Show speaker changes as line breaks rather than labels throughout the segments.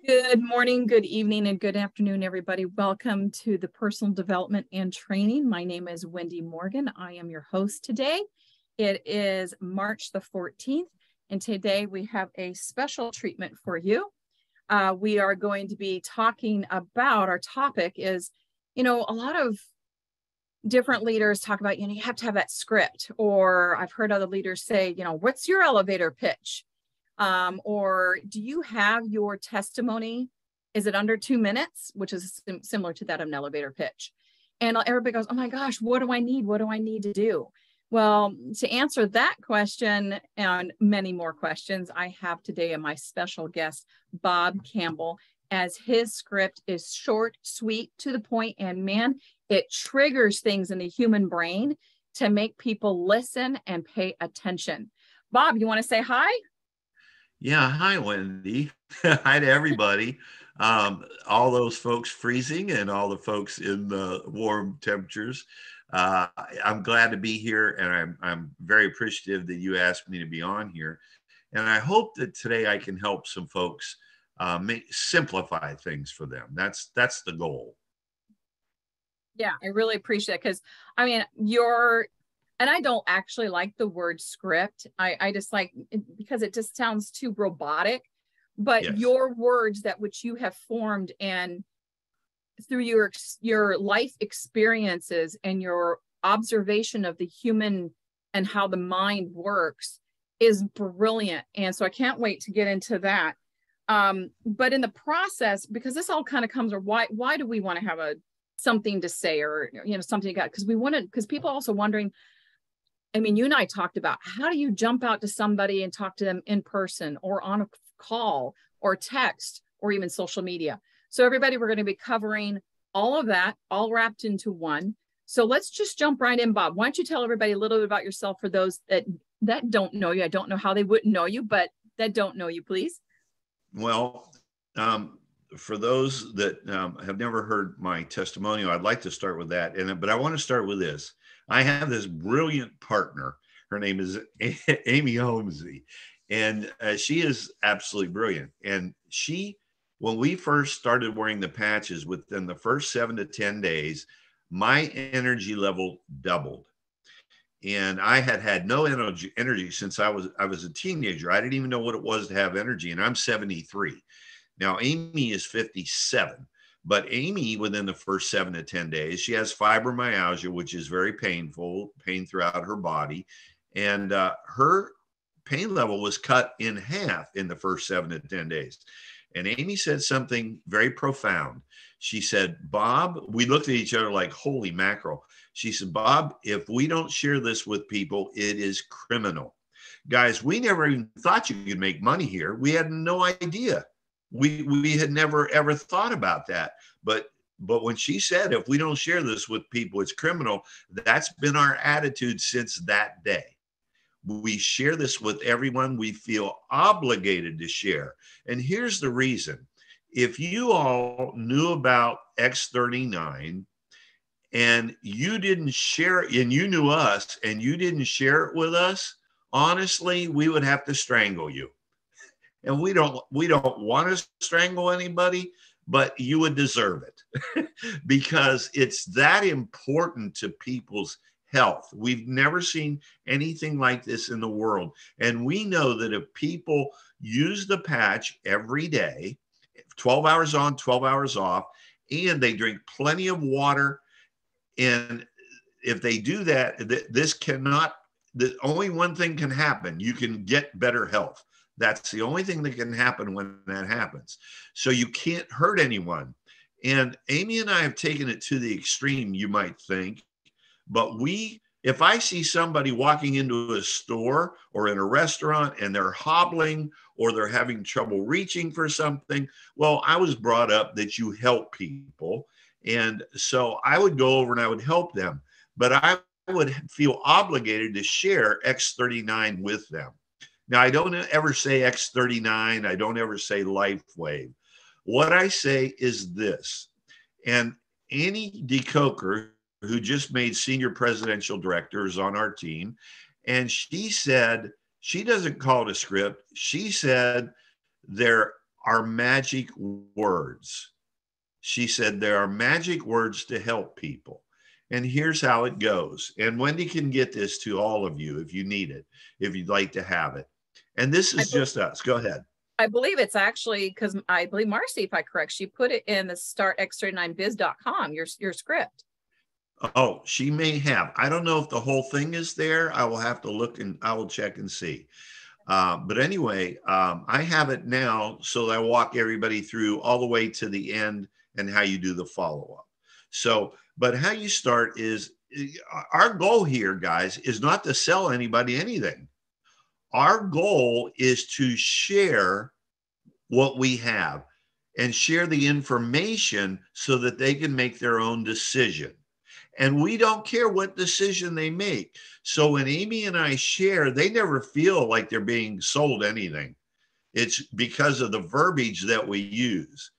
Good morning, good evening, and good afternoon, everybody. Welcome to the Personal Development and Training. My name is Wndy Morgan. I am your host today. It is March the 14th, and today we have a special treatment for you. We are going to be talking about, our topic is, a lot of different leaders talk about, you have to have that script, or I've heard other leaders say, what's your elevator pitch? Or do you have your testimony? Is it under 2 minutes, which is similar to that of an elevator pitch? And everybody goes, oh my gosh, what do I need? What do I need to do? Well, to answer that question and many more questions, I have today my special guest, Bob Campbell, as his script is short, sweet, to the point, and man, it triggers things in the human brain to make people listen and pay attention. Bob, you want to say hi?
Yeah, hi, Wndy. Hi to everybody. All those folks freezing and all the folks in the warm temperatures. I'm glad to be here, and I'm very appreciative that you asked me to be on here. And I hope that today I can help some folks simplify things for them. That's the goal.
Yeah, I really appreciate it because and I don't actually like the word script. I just like because it just sounds too robotic. But
Yes.
Your words that which you have formed and through your life experiences and your observation of the human and how the mind works is brilliant. And so I can't wait to get into that. But in the process, because this all kind of comes, or why do we want to have something to say, or something got, because people are also wondering. You and I talked about, how do you jump out to somebody and talk to them in person or on a call or text or even social media? So everybody, we're going to be covering all of that, all wrapped into one. So let's just jump right in, Bob. Why don't you tell everybody a little bit about yourself for those that don't know you? I don't know how they wouldn't know you, but that don't know you, please.
Well, for those that have never heard my testimonial, I'd like to start with that. But I want to start with this. I have this brilliant partner. Her name is Amy Holmesy, and she is absolutely brilliant. And when we first started wearing the patches, within the first 7 to 10 days, my energy level doubled. And I had no energy since I was a teenager. I didn't even know what it was to have energy, and I'm 73. Now, Amy is 57. But Amy, within the first 7 to 10 days, she has fibromyalgia, which is very pain throughout her body. And her pain level was cut in half in the first 7 to 10 days. And Amy said something very profound. She said, Bob, we looked at each other like, holy mackerel. She said, Bob, if we don't share this with people, it is criminal. Guys, we never even thought you could make money here. We had no idea. We had never ever thought about that. But when she said, if we don't share this with people, it's criminal, that's been our attitude since that day. We share this with everyone we feel obligated to share. And here's the reason. If you all knew about X39 and you didn't share it, and you knew us and you didn't share it with us, honestly, we would have to strangle you. And we don't want to strangle anybody, but you would deserve it because it's that important to people's health. We've never seen anything like this in the world. And we know that if people use the patch every day, 12 hours on, 12 hours off, and they drink plenty of water, and if they do that, the only one thing can happen. You can get better health. That's the only thing that can happen when that happens. So you can't hurt anyone. And Amy and I have taken it to the extreme, you might think. But if I see somebody walking into a store or in a restaurant and they're hobbling or they're having trouble reaching for something, well, I was brought up that you help people. And so I would go over and I would help them. But I would feel obligated to share X39 with them. Now, I don't ever say X39. I don't ever say Lifewave. What I say is this, and Annie DeCoker, who just made senior presidential director, is on our team, and she said she doesn't call it a script. She said they're are magic words. She said there are magic words to help people. And here's how it goes. And Wndy can get this to all of you if you need it, if you'd like to have it. And this is just us. Go ahead.
I believe it's actually, because I believe Marcy, if I correct, she put it in the startx39biz.com, your script.
Oh, she may have. I don't know if the whole thing is there. I will have to look and I will check and see. But anyway, I have it now so that I walk everybody through all the way to the end and how you do the follow-up. So, but how you start is, our goal here, guys, is not to sell anybody anything. Our goal is to share what we have and share the information so that they can make their own decision. And we don't care what decision they make. So when Amy and I share, they never feel like they're being sold anything. It's because of the verbiage that we use.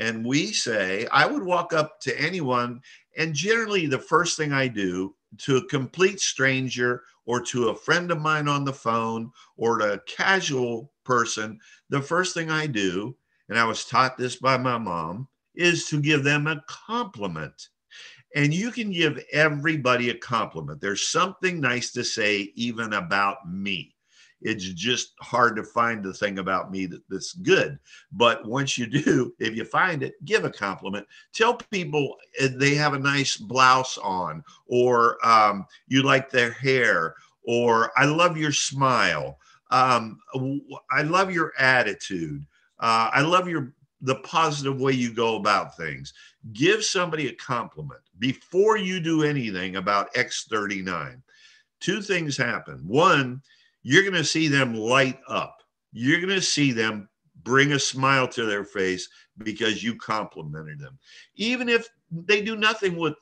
And we say, I would walk up to anyone, and generally the first thing I do to a complete stranger or to a friend of mine on the phone or to a casual person, the first thing I do, and I was taught this by my mom, is to give them a compliment. And you can give everybody a compliment. There's something nice to say even about me. It's just hard to find the thing about me that's good. But once you do, if you find it, give a compliment. Tell people they have a nice blouse on, or you like their hair, or I love your smile. I love your attitude. I love the positive way you go about things. Give somebody a compliment before you do anything about X39. Two things happen. One, you're going to see them light up. You're going to see them bring a smile to their face because you complimented them. Even if they do nothing with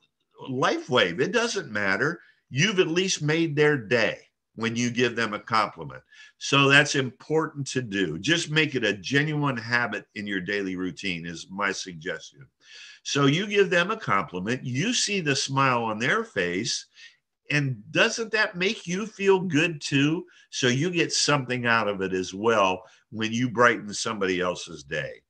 Lifewave, it doesn't matter. You've at least made their day when you give them a compliment. So that's important to do. Just make it a genuine habit in your daily routine is my suggestion. So you give them a compliment, you see the smile on their face, and doesn't that make you feel good too? So you get something out of it as well when you brighten somebody else's day.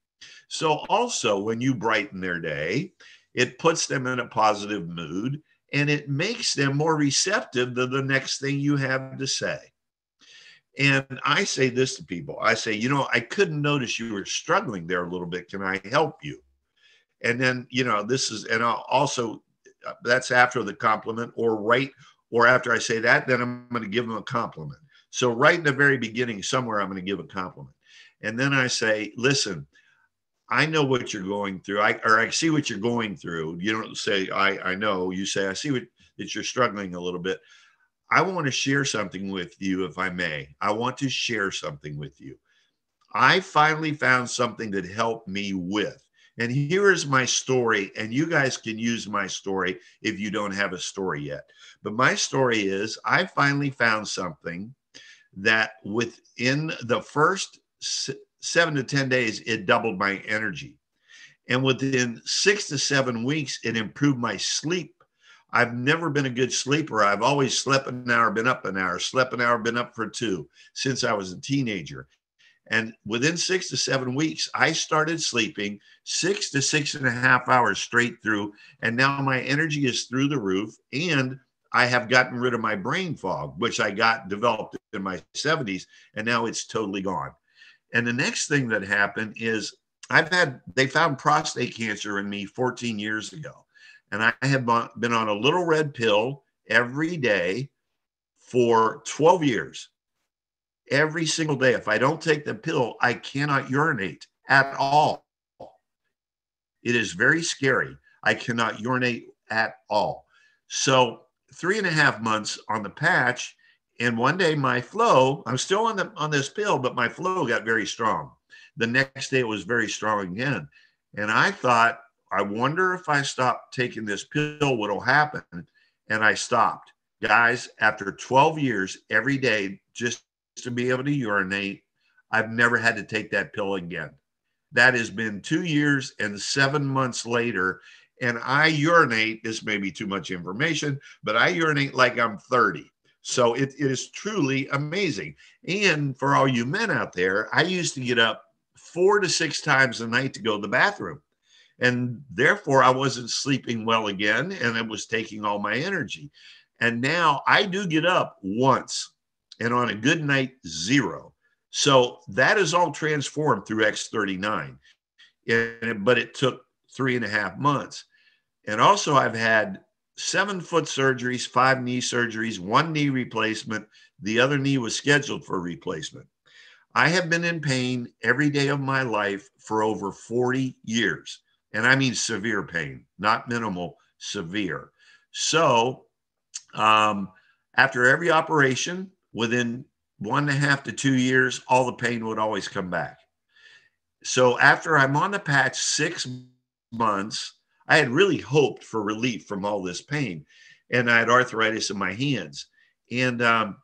So also when you brighten their day, it puts them in a positive mood and it makes them more receptive to the next thing you have to say. And I say this to people. I say, I couldn't notice you were struggling there a little bit. Can I help you? And then, this is, and I'll also, that's after the compliment or after I say that, then I'm going to give them a compliment. So right in the very beginning, somewhere I'm going to give a compliment. And then I say, listen, I know what you're going through. I see what you're going through. You don't say, I know. You say, I see that you're struggling a little bit. I want to share something with you, if I may. I want to share something with you. I finally found something that helped me with. And here is my story, and you guys can use my story if you don't have a story yet. But my story is I finally found something that within the first 7 to 10 days, it doubled my energy. And within 6 to 7 weeks, it improved my sleep. I've never been a good sleeper. I've always slept an hour, been up an hour, slept an hour, been up for 2 since I was a teenager. And within 6 to 7 weeks, I started sleeping 6 to 6.5 hours straight through. And now my energy is through the roof. And I have gotten rid of my brain fog, which I developed in my 70s. And now it's totally gone. And the next thing that happened is they found prostate cancer in me 14 years ago. And I have been on a little red pill every day for 12 years. Every single day. If I don't take the pill, I cannot urinate at all. It is very scary. I cannot urinate at all. So 3.5 months on the patch, and one day my flow, I'm still on this pill, but my flow got very strong. The next day it was very strong again. And I thought, I wonder if I stop taking this pill, what'll happen? And I stopped. Guys, after 12 years, every day, just to be able to urinate, I've never had to take that pill again. That has been 2 years and 7 months later. And I urinate, this may be too much information, but I urinate like I'm 30. So it is truly amazing. And for all you men out there, I used to get up 4 to 6 times a night to go to the bathroom. And therefore, I wasn't sleeping well again, and it was taking all my energy. And now I do get up once, and on a good night, 0. So that is all transformed through X39. But it took 3.5 months. And also, I've had 7 foot surgeries, 5 knee surgeries, 1 knee replacement. The other knee was scheduled for replacement. I have been in pain every day of my life for over 40 years. And I mean severe pain, not minimal, severe. So after every operation, within 1.5 to 2 years, all the pain would always come back. So after I'm on the patch 6 months, I had really hoped for relief from all this pain. And I had arthritis in my hands. And I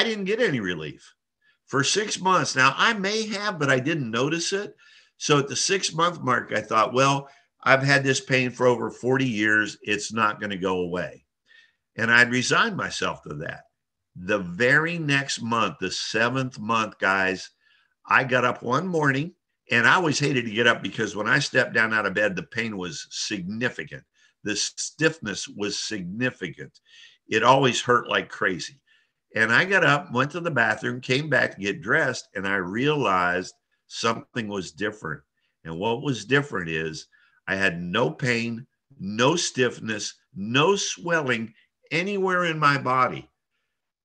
didn't get any relief for 6 months. Now, I may have, but I didn't notice it. So at the 6-month mark, I thought, well, I've had this pain for over 40 years. It's not going to go away. And I'd resigned myself to that. The very next month, the 7th month, guys, I got up one morning, and I always hated to get up because when I stepped down out of bed, the pain was significant. The stiffness was significant. It always hurt like crazy. And I got up, went to the bathroom, came back to get dressed, and I realized something was different. And what was different is I had no pain, no stiffness, no swelling anywhere in my body.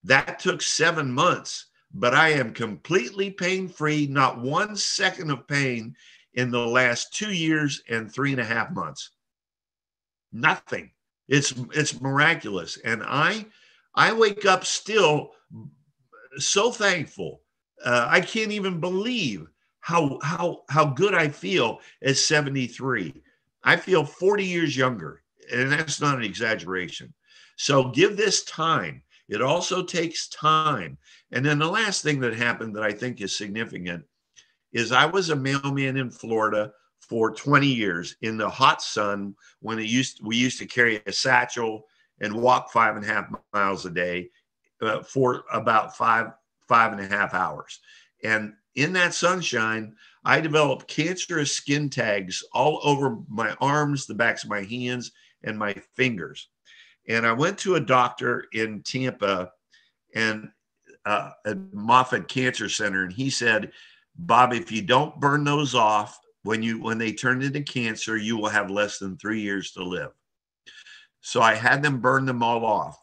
That took 7 months, but I am completely pain-free, not 1 second of pain in the last 2 years and 3.5 months. Nothing. It's miraculous. And I wake up still so thankful. I can't even believe how good I feel at 73. I feel 40 years younger, and that's not an exaggeration. So give this time. It also takes time. And then the last thing that happened that I think is significant is I was a mailman in Florida for 20 years in the hot sun when we used to carry a satchel and walk 5.5 miles a day for about 5.5 hours. And in that sunshine, I developed cancerous skin tags all over my arms, the backs of my hands, and my fingers. And I went to a doctor in Tampa and at Moffitt Cancer Center, and he said, Bob, if you don't burn those off, when they turn into cancer, you will have less than 3 years to live. So I had them burn them all off.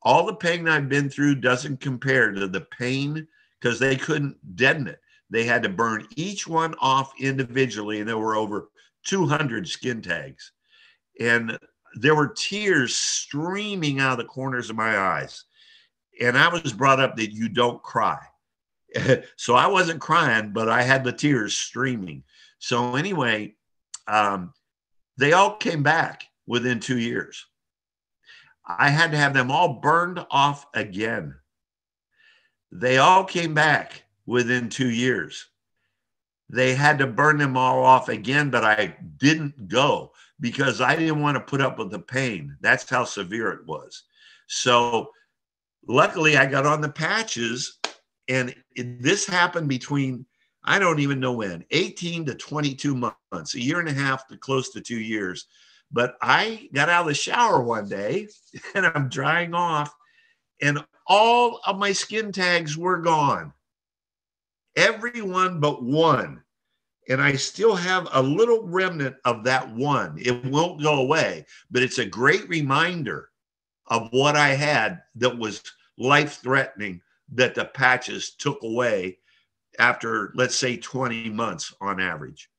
All the pain I've been through doesn't compare to the pain because they couldn't deaden it. They had to burn each one off individually, and there were over 200 skin tags. And there were tears streaming out of the corners of my eyes. And I was brought up that you don't cry. So I wasn't crying, but I had the tears streaming. So anyway, they all came back within 2 years. I had to have them all burned off again. They all came back within 2 years. They had to burn them all off again, but I didn't go because I didn't want to put up with the pain. That's how severe it was. So luckily I got on the patches, and this happened between, I don't even know when, 18 to 22 months, 1.5 years to close to 2 years. But I got out of the shower one day and I'm drying off, and all of my skin tags were gone. Every one but one. And I still have a little remnant of that one. It won't go away, but it's a great reminder of what I had that was life-threatening that the patches took away after, let's say, 20 months on average.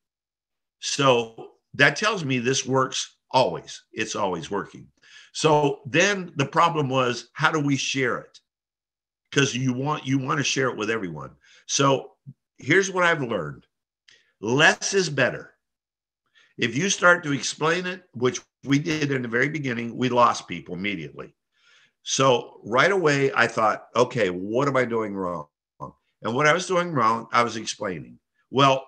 So that tells me this works always. It's always working. So then the problem was, how do we share it? Because you want to share it with everyone. So here's what I've learned. Less is better. If you start to explain it, which we did in the very beginning, we lost people immediately. So right away, I thought, okay, what am I doing wrong? And what I was doing wrong, I was explaining. Well,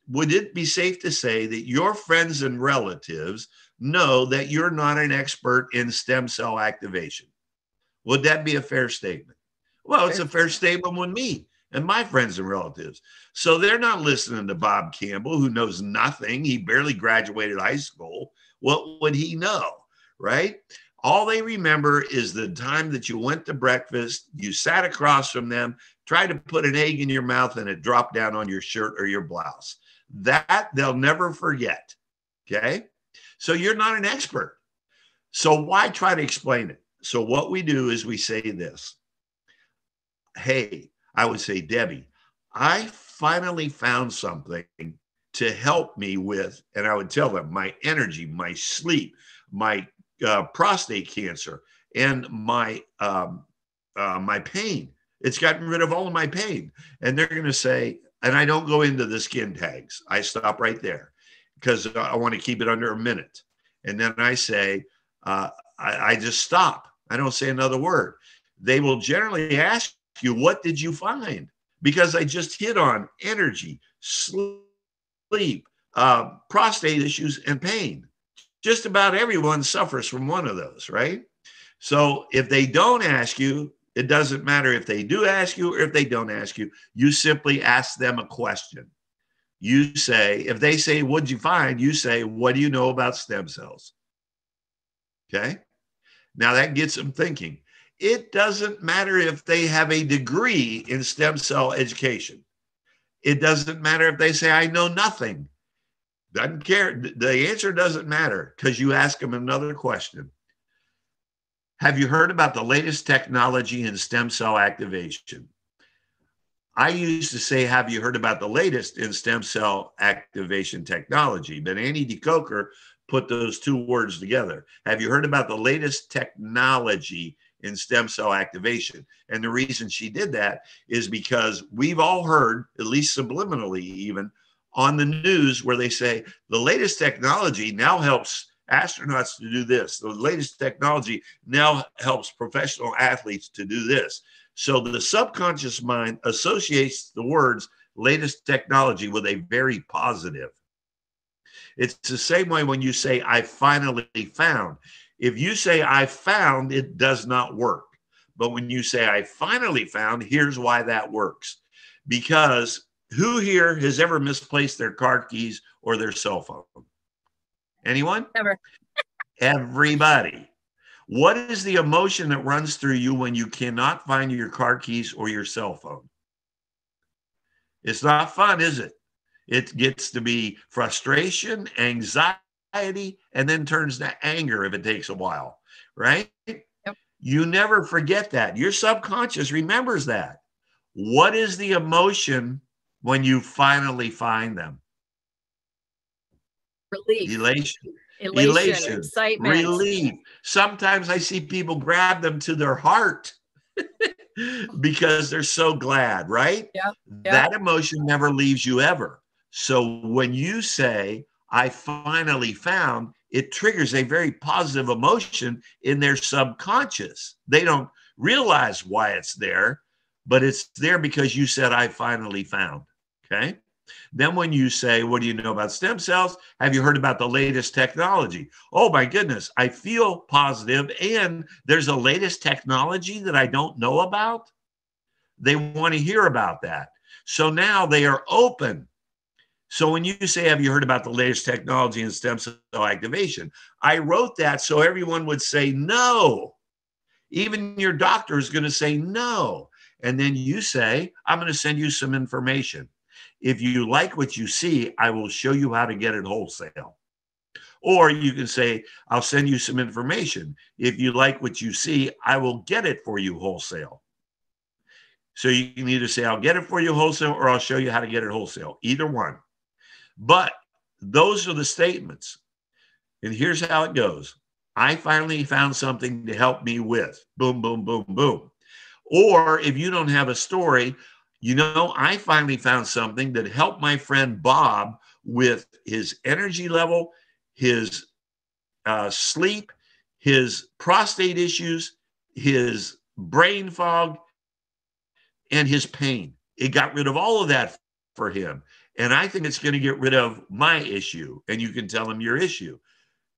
would it be safe to say that your friends and relatives know that you're not an expert in stem cell activation? Would that be a fair statement? Well, it's a fair statement with me. and my friends and relatives. So they're not listening to Bob Campbell, who knows nothing. He barely graduated high school. What would he know, right? All they remember is the time that you went to breakfast, you sat across from them, tried to put an egg in your mouth, and it dropped down on your shirt or your blouse. That they'll never forget, okay? So you're not an expert. So why try to explain it? So what we do is we say this. Hey, I would say, Debbie, I finally found something to help me with, and I would tell them my energy, my sleep, my prostate cancer, and my pain. It's gotten rid of all of my pain. And they're going to say, and I don't go into the skin tags. I stop right there because I want to keep it under a minute. And then I say, I just stop. I don't say another word. They will generally ask you, what did you find? Because I just hit on energy, sleep, prostate issues, and pain. Just about everyone suffers from one of those, right? So if they don't ask you, it doesn't matter if they do ask you or if they don't ask you, you simply ask them a question. You say, if they say, what'd you find? You say, what do you know about stem cells? Okay. Now that gets them thinking. It doesn't matter if they have a degree in stem cell education. It doesn't matter if they say, I know nothing. Doesn't care. The answer doesn't matter because you ask them another question. Have you heard about the latest technology in stem cell activation? I used to say, have you heard about the latest in stem cell activation technology? But Wndy Morgan put those two words together. Have you heard about the latest technology in stem cell activation? And the reason she did that is because we've all heard, at least subliminally even, on the news where they say the latest technology now helps astronauts to do this. The latest technology now helps professional athletes to do this. So the subconscious mind associates the words latest technology with a very positive. It's the same way when you say, I finally found. If you say, I found, it does not work. But when you say, I finally found, here's why that works. Because who here has ever misplaced their car keys or their cell phone? Anyone?
Never.
Everybody. What is the emotion that runs through you when you cannot find your car keys or your cell phone? It's not fun, is it? It gets to be frustration, anxiety, and then turns to anger if it takes a while, right?
Yep.
You never forget that. Your subconscious remembers that. What is the emotion when you finally find them?
Relief.
Elation,
Excitement,
relief. Sometimes I see people grab them to their heart because they're so glad, right?
Yep.
That emotion never leaves you ever. So when you say, I finally found, it triggers a very positive emotion in their subconscious. They don't realize why it's there, but it's there because you said, I finally found. Okay. Then when you say, what do you know about stem cells? Have you heard about the latest technology? Oh my goodness, I feel positive and there's a latest technology that I don't know about. They want to hear about that. So now they are open. So when you say, have you heard about the latest technology in stem cell activation? I wrote that so everyone would say no. Even your doctor is going to say no. And then you say, I'm going to send you some information. If you like what you see, I will show you how to get it wholesale. Or you can say, I'll send you some information. If you like what you see, I will get it for you wholesale. So you can either say, I'll get it for you wholesale, or I'll show you how to get it wholesale. Either one. But those are the statements. And here's how it goes. I finally found something to help me with. Boom, boom, boom, boom. Or if you don't have a story, you know, I finally found something that helped my friend Bob with his energy level, his sleep, his prostate issues, his brain fog, and his pain. It got rid of all of that for him. And I think it's going to get rid of my issue. And you can tell him your issue.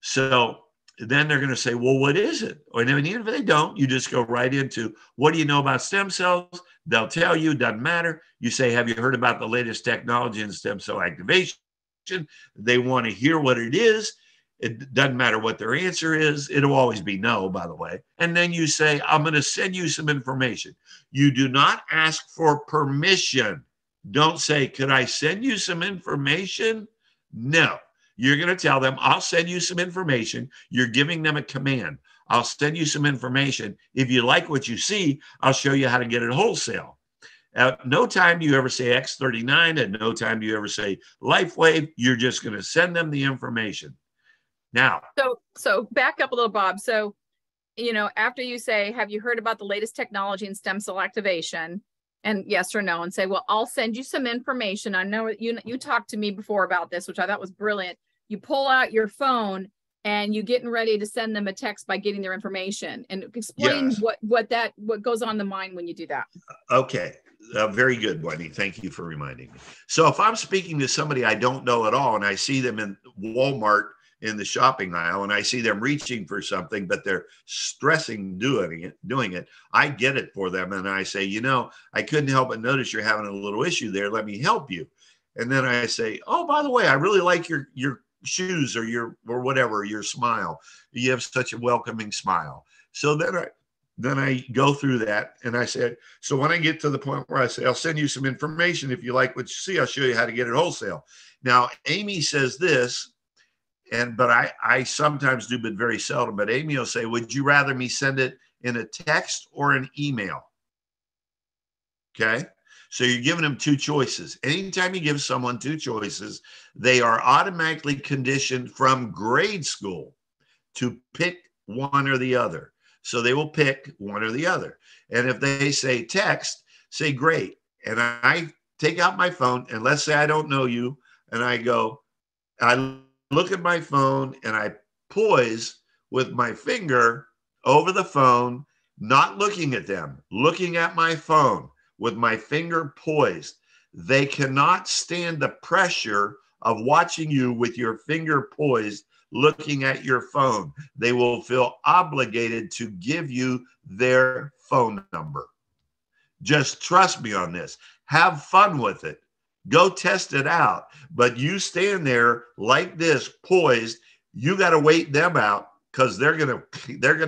So then they're going to say, well, what is it? And then even if they don't, you just go right into, what do you know about stem cells? They'll tell you, doesn't matter. You say, have you heard about the latest technology in stem cell activation? They want to hear what it is. It doesn't matter what their answer is. It'll always be no, by the way. And then you say, I'm going to send you some information. You do not ask for permission. Don't say, could I send you some information? No. You're going to tell them, I'll send you some information. You're giving them a command. I'll send you some information. If you like what you see, I'll show you how to get it wholesale. At no time do you ever say X39. At no time do you ever say Lifewave. You're just going to send them the information. Now,
so back up a little, Bob. So, after you say, have you heard about the latest technology in stem cell activation? And yes or no, and say, well, I'll send you some information. I know you talked to me before about this, which I thought was brilliant. You pull out your phone and you getting ready to send them a text by getting their information, and explain what goes on the mind when you do that.
Okay. Very good, Wndy. Thank you for reminding me. So if I'm speaking to somebody I don't know at all, and I see them in Walmart in the shopping aisle, and I see them reaching for something, but they're stressing doing it, I get it for them. And I say, I couldn't help but notice you're having a little issue there. Let me help you. And then I say, oh, by the way, I really like your shoes or your smile. You have such a welcoming smile. So then I go through that, and I said, so when I get to the point where I say, I'll send you some information. If you like what you see, I'll show you how to get it wholesale. Now, Amy says this, but I sometimes do, but very seldom. But Amy will say, would you rather me send it in a text or an email? Okay. So you're giving them two choices. Anytime you give someone two choices, they are automatically conditioned from grade school to pick one or the other. So they will pick one or the other. And if they say text, say great. And I take out my phone, and let's say I don't know you, and I look at my phone and I poise with my finger over the phone, not looking at them, looking at my phone with my finger poised. They cannot stand the pressure of watching you with your finger poised, looking at your phone. They will feel obligated to give you their phone number. Just trust me on this. Have fun with it. Go test it out. But you stand there like this, poised. You got to wait them out, because they're gonna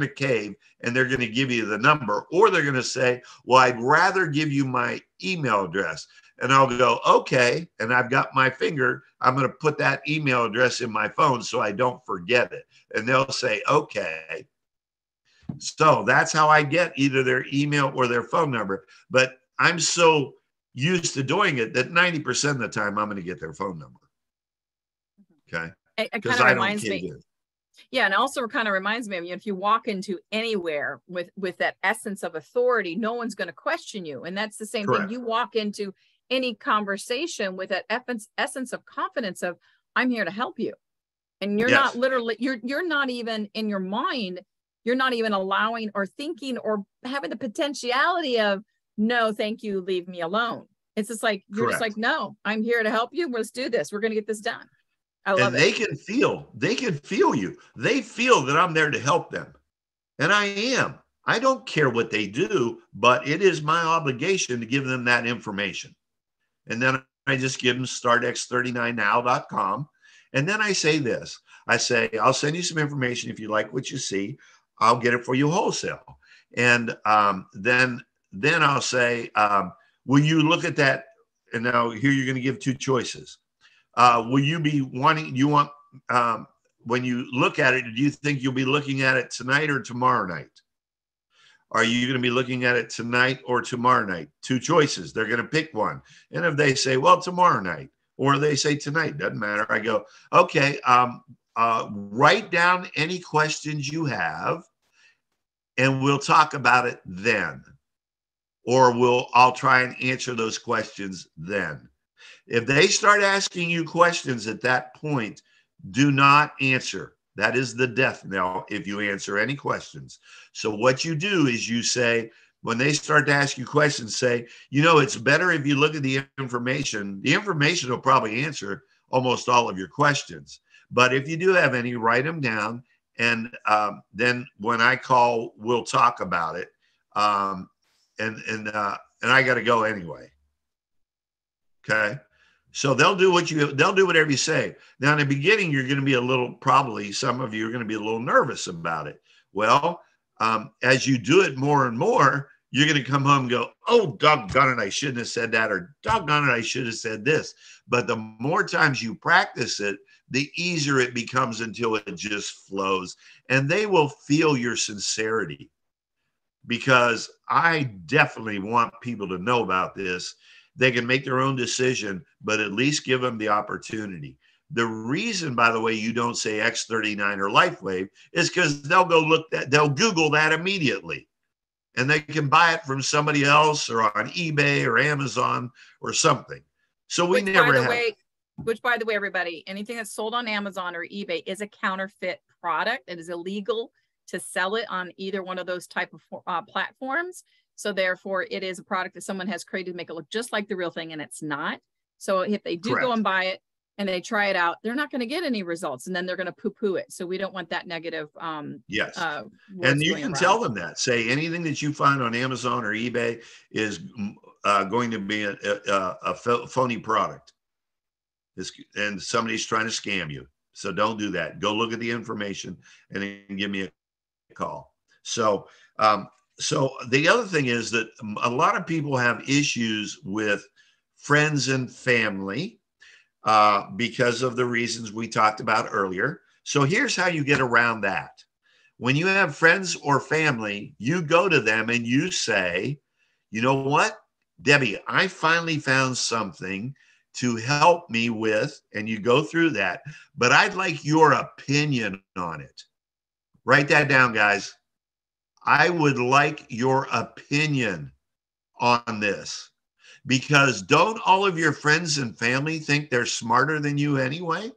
cave, and they're gonna give you the number, or they're gonna say, well, I'd rather give you my email address. And I'll go, okay. And I've got my finger. I'm going to put that email address in my phone so I don't forget it. And they'll say, okay. So that's how I get either their email or their phone number. But I'm so used to doing it that 90% of the time I'm going to get their phone number. Okay.
It kind of reminds me. Yeah. And also kind of reminds me of, if you walk into anywhere with that essence of authority, no one's going to question you. And that's the same thing. You walk into any conversation with that essence of confidence of, I'm here to help you. And you're not literally, you're not even in your mind, you're not even allowing or thinking or having the potentiality of, no, thank you, leave me alone. It's just like, you're just like, no, I'm here to help you. Let's do this. We're going to get this done. I love it. They can feel you. They feel that I'm there to help them. And I am. I don't care what they do, but it is my obligation to give them that information. And then I just give them startx39now.com. And then I say this. I say, I'll send you some information. If you like what you see, I'll get it for you wholesale. And then I'll say, will you look at that? And now here you're going to give two choices. Will you be wanting, when you look at it, do you think you'll be looking at it tonight or tomorrow night? Are you going to be looking at it tonight or tomorrow night? Two choices. They're going to pick one. And if they say, well, tomorrow night, or they say tonight, doesn't matter. I go, okay, write down any questions you have, and we'll talk about it then. Or I'll try and answer those questions then. If they start asking you questions at that point, do not answer. That is the death knell if you answer any questions. So what you do is you say, when they start to ask you questions, say, it's better if you look at the information. The information will probably answer almost all of your questions. But if you do have any, write them down
And then when I call, we'll talk about it. And I got to go anyway. Okay. So they'll do whatever you say. Now in the beginning, you're going to be probably some of you are going to be a little nervous about it. Well, as you do it more and more, you're going to come home and go, oh, doggone it, I shouldn't have said that, or doggone it, I should have said this. But the more times you practice it, the easier it becomes until it just flows. And they will feel your sincerity, because I definitely want people to know about this. They can make their own decision, but at least give them the opportunity. The reason, by the way, you don't say X39 or Lifewave is because they'll Google that immediately, and they can buy it from somebody else or on eBay or Amazon or something. So we never have.
Which, by the way, everybody, anything that's sold on Amazon or eBay is a counterfeit product. It is illegal to sell it on either one of those type of platforms. So therefore, it is a product that someone has created to make it look just like the real thing, and it's not. So if they do go and buy it and they try it out, they're not going to get any results, and then they're going to poo-poo it. So we don't want that negative.
Yes. And you can tell them that. Say anything that you find on Amazon or eBay is going to be a phony product. And somebody's trying to scam you. So don't do that. Go look at the information and then give me a call. So the other thing is that a lot of people have issues with friends and family because of the reasons we talked about earlier. So here's how you get around that. When you have friends or family, you go to them and you say, you know what, Debbie, I finally found something to help me with, and you go through that, but I'd like your opinion on it. Write that down, guys. I would like your opinion on this, because don't all of your friends and family think they're smarter than you anyway?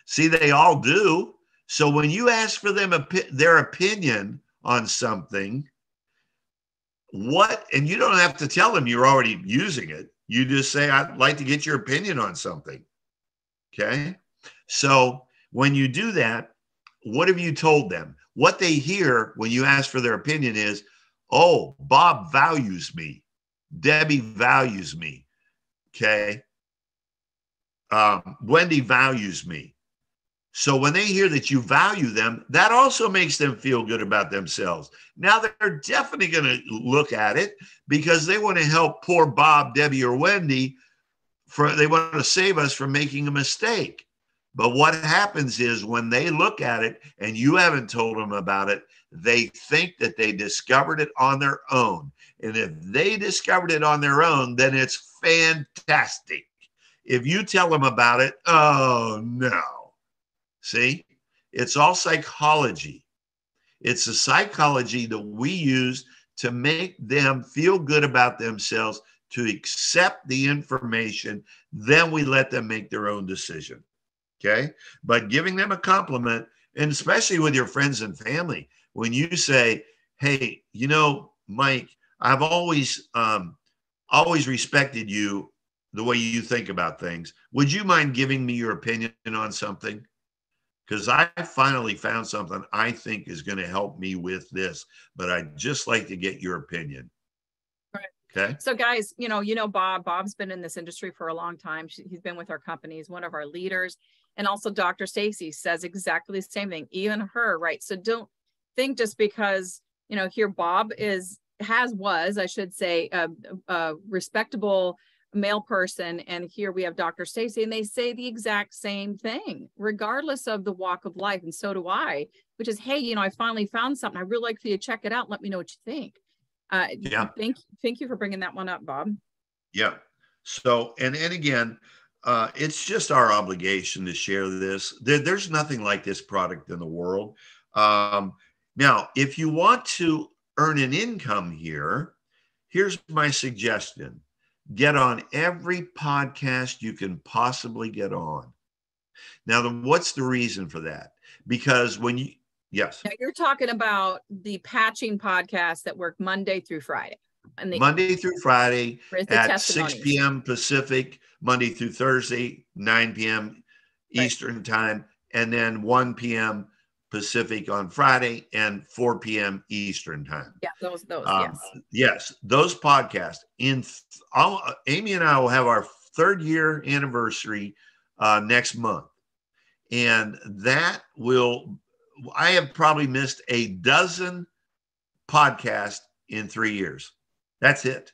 See, they all do. So when you ask for them their opinion on something, and you don't have to tell them you're already using it. You just say, I'd like to get your opinion on something. Okay. So when you do that, what have you told them? What they hear when you ask for their opinion is, oh, Bob values me. Debbie values me. Okay. Wndy values me. So when they hear that you value them, that also makes them feel good about themselves. Now they're definitely going to look at it because they want to help poor Bob, Debbie, or Wndy. They want to save us from making a mistake. But what happens is when they look at it and you haven't told them about it, they think that they discovered it on their own. And if they discovered it on their own, then it's fantastic. If you tell them about it, oh no. See, it's all psychology. It's the psychology that we use to make them feel good about themselves, to accept the information. Then we let them make their own decision. Okay. But giving them a compliment, and especially with your friends and family, when you say, hey, you know, Mike, I've always respected you, the way you think about things. Would you mind giving me your opinion on something? Because I finally found something I think is going to help me with this, but I'd just like to get your opinion.
Right.
Okay.
So guys, you know, Bob's been in this industry for a long time. He's been with our company. He's one of our leaders. And also Dr. Stacy says exactly the same thing, even her, right? So don't think just because, you know, here Bob was, I should say, a respectable male person, and here we have Dr. Stacy, and they say the exact same thing, regardless of the walk of life. And so do I, which is, hey, you know, I finally found something. I'd really like for you to check it out. Let me know what you think.
Yeah.
Thank you for bringing that one up, Bob.
Yeah. So, and again, it's just our obligation to share this. There's nothing like this product in the world. Now, if you want to earn an income here, here's my suggestion. Get on every podcast you can possibly get on. Now, what's the reason for that? Because yes.
Now you're talking about the patching podcasts that work Monday through Friday.
Monday through Friday at 6 p.m. Pacific, Monday through Thursday, 9 p.m. Eastern time. and then 1 p.m. Pacific on Friday, and 4 p.m. Eastern time.
Yeah, those, yes.
Yes, those podcasts. Amy and I will have our 3rd year anniversary next month. And I have probably missed a dozen podcasts in 3 years. That's it.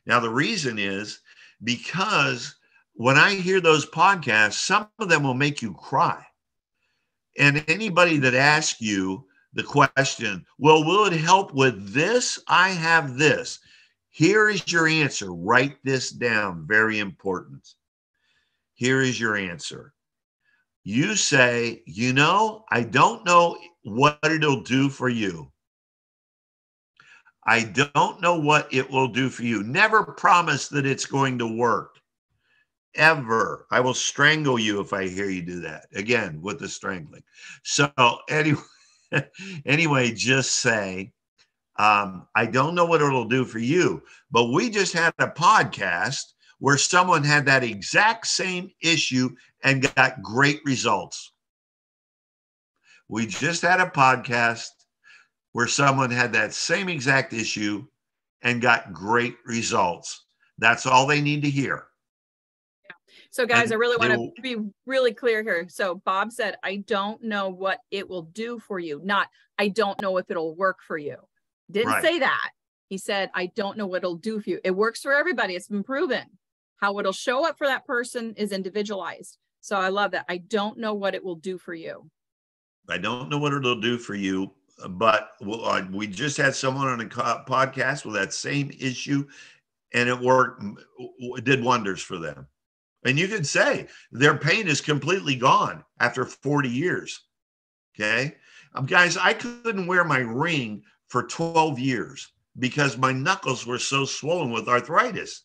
Now, the reason is because when I hear those podcasts, some of them will make you cry. And anybody that asks you the question, well, will it help with this? I have this. Here is your answer. Write this down. Very important. Here is your answer. You say, I don't know what it'll do for you. I don't know what it will do for you. Never promise that it's going to work. Ever. I will strangle you if I hear you do that. Again, with the strangling. So anyway, just say, I don't know what it'll do for you, but we just had a podcast where someone had that exact same issue and got great results. We just had a podcast where someone had that same exact issue and got great results. That's all they need to hear.
So guys, I really want to be really clear here. So Bob said, I don't know what it will do for you. Not, I don't know if it'll work for you. Didn't say that. He said, I don't know what it'll do for you. It works for everybody. It's been proven. How it'll show up for that person is individualized. So I love that. I don't know what it will do for you.
I don't know what it'll do for you, but we just had someone on a podcast with that same issue, and it did wonders for them. And you could say their pain is completely gone after 40 years. Okay. Guys, I couldn't wear my ring for 12 years because my knuckles were so swollen with arthritis.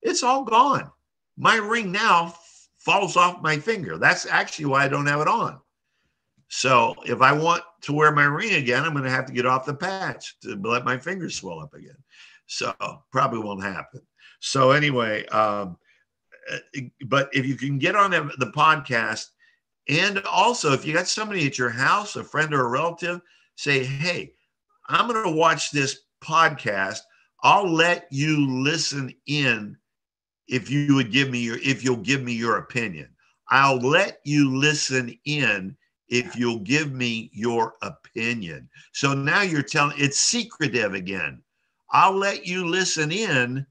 It's all gone. My ring now falls off my finger. That's actually why I don't have it on. So if I want to wear my ring again, I'm going to have to get off the patch to let my fingers swell up again. So probably won't happen. So anyway, but if you can get on the podcast, and also if you got somebody at your house, a friend or a relative, say, hey, I'm going to watch this podcast. I'll let you listen in if you'll give me your opinion. I'll let you listen in if you'll give me your opinion. So now you're telling, it's secretive again. I'll let you listen in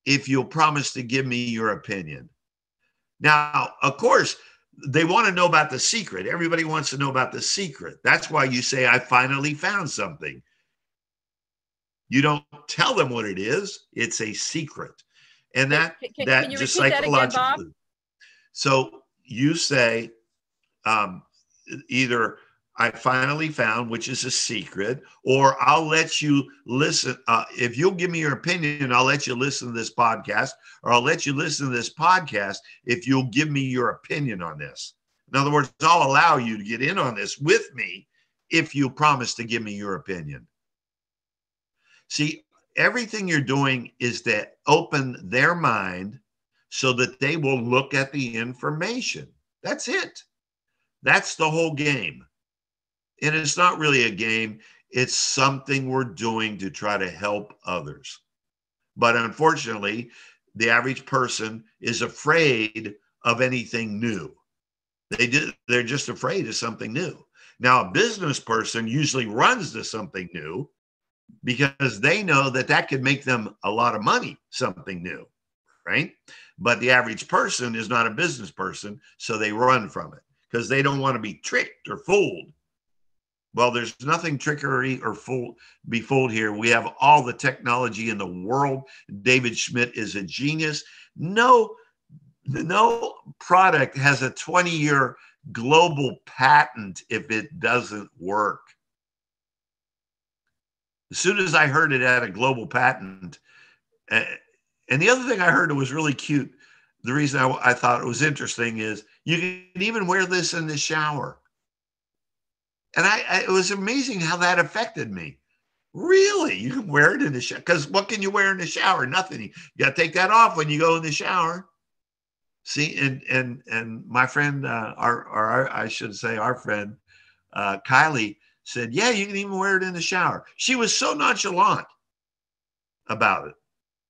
if you'll promise to give me your opinion. Now, of course, they want to know about the secret. Everybody wants to know about the secret. That's why you say, I finally found something. You don't tell them what it is. It's a secret. And that just psychologically. That again, Bob? So you say, either I finally found, which is a secret, or I'll let you listen. If you'll give me your opinion, I'll let you listen to this podcast, or I'll let you listen to this podcast if you'll give me your opinion on this. In other words, I'll allow you to get in on this with me if you promise to give me your opinion. See, everything you're doing is to open their mind so that they will look at the information. That's it. That's the whole game. And it's not really a game. It's something we're doing to try to help others. But unfortunately, the average person is afraid of anything new. They're just afraid of something new. Now, a business person usually runs to something new because they know that could make them a lot of money, something new, right? But the average person is not a business person, so they run from it because they don't want to be tricked or fooled. Well, there's nothing trickery or be fooled here. We have all the technology in the world. David Schmidt is a genius. No product has a 20-year global patent if it doesn't work. As soon as I heard it had a global patent, and the other thing I heard that was really cute, the reason I thought it was interesting is you can even wear this in the shower. And it was amazing how that affected me. Really? You can wear it in the shower? Because what can you wear in the shower? Nothing. You got to take that off when you go in the shower. See, and my friend, I should say our friend, Kylie said, yeah, you can even wear it in the shower. She was so nonchalant about it.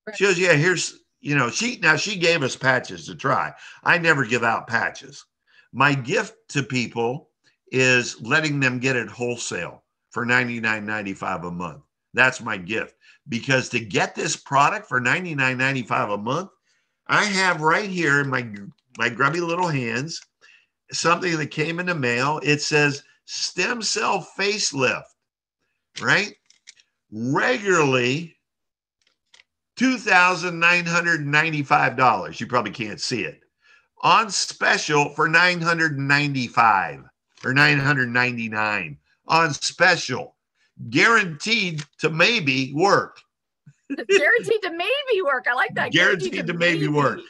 Right.
She goes, yeah, here's, she gave us patches to try. I never give out patches. My gift to people is letting them get it wholesale for $99.95 a month. That's my gift. Because to get this product for $99.95 a month, I have right here in my grubby little hands something that came in the mail. It says stem cell facelift, right? Regularly $2,995. You probably can't see it. On special for $995 or $999 on special. Guaranteed to maybe work.
Guaranteed to maybe work. I like that.
Guaranteed to maybe work.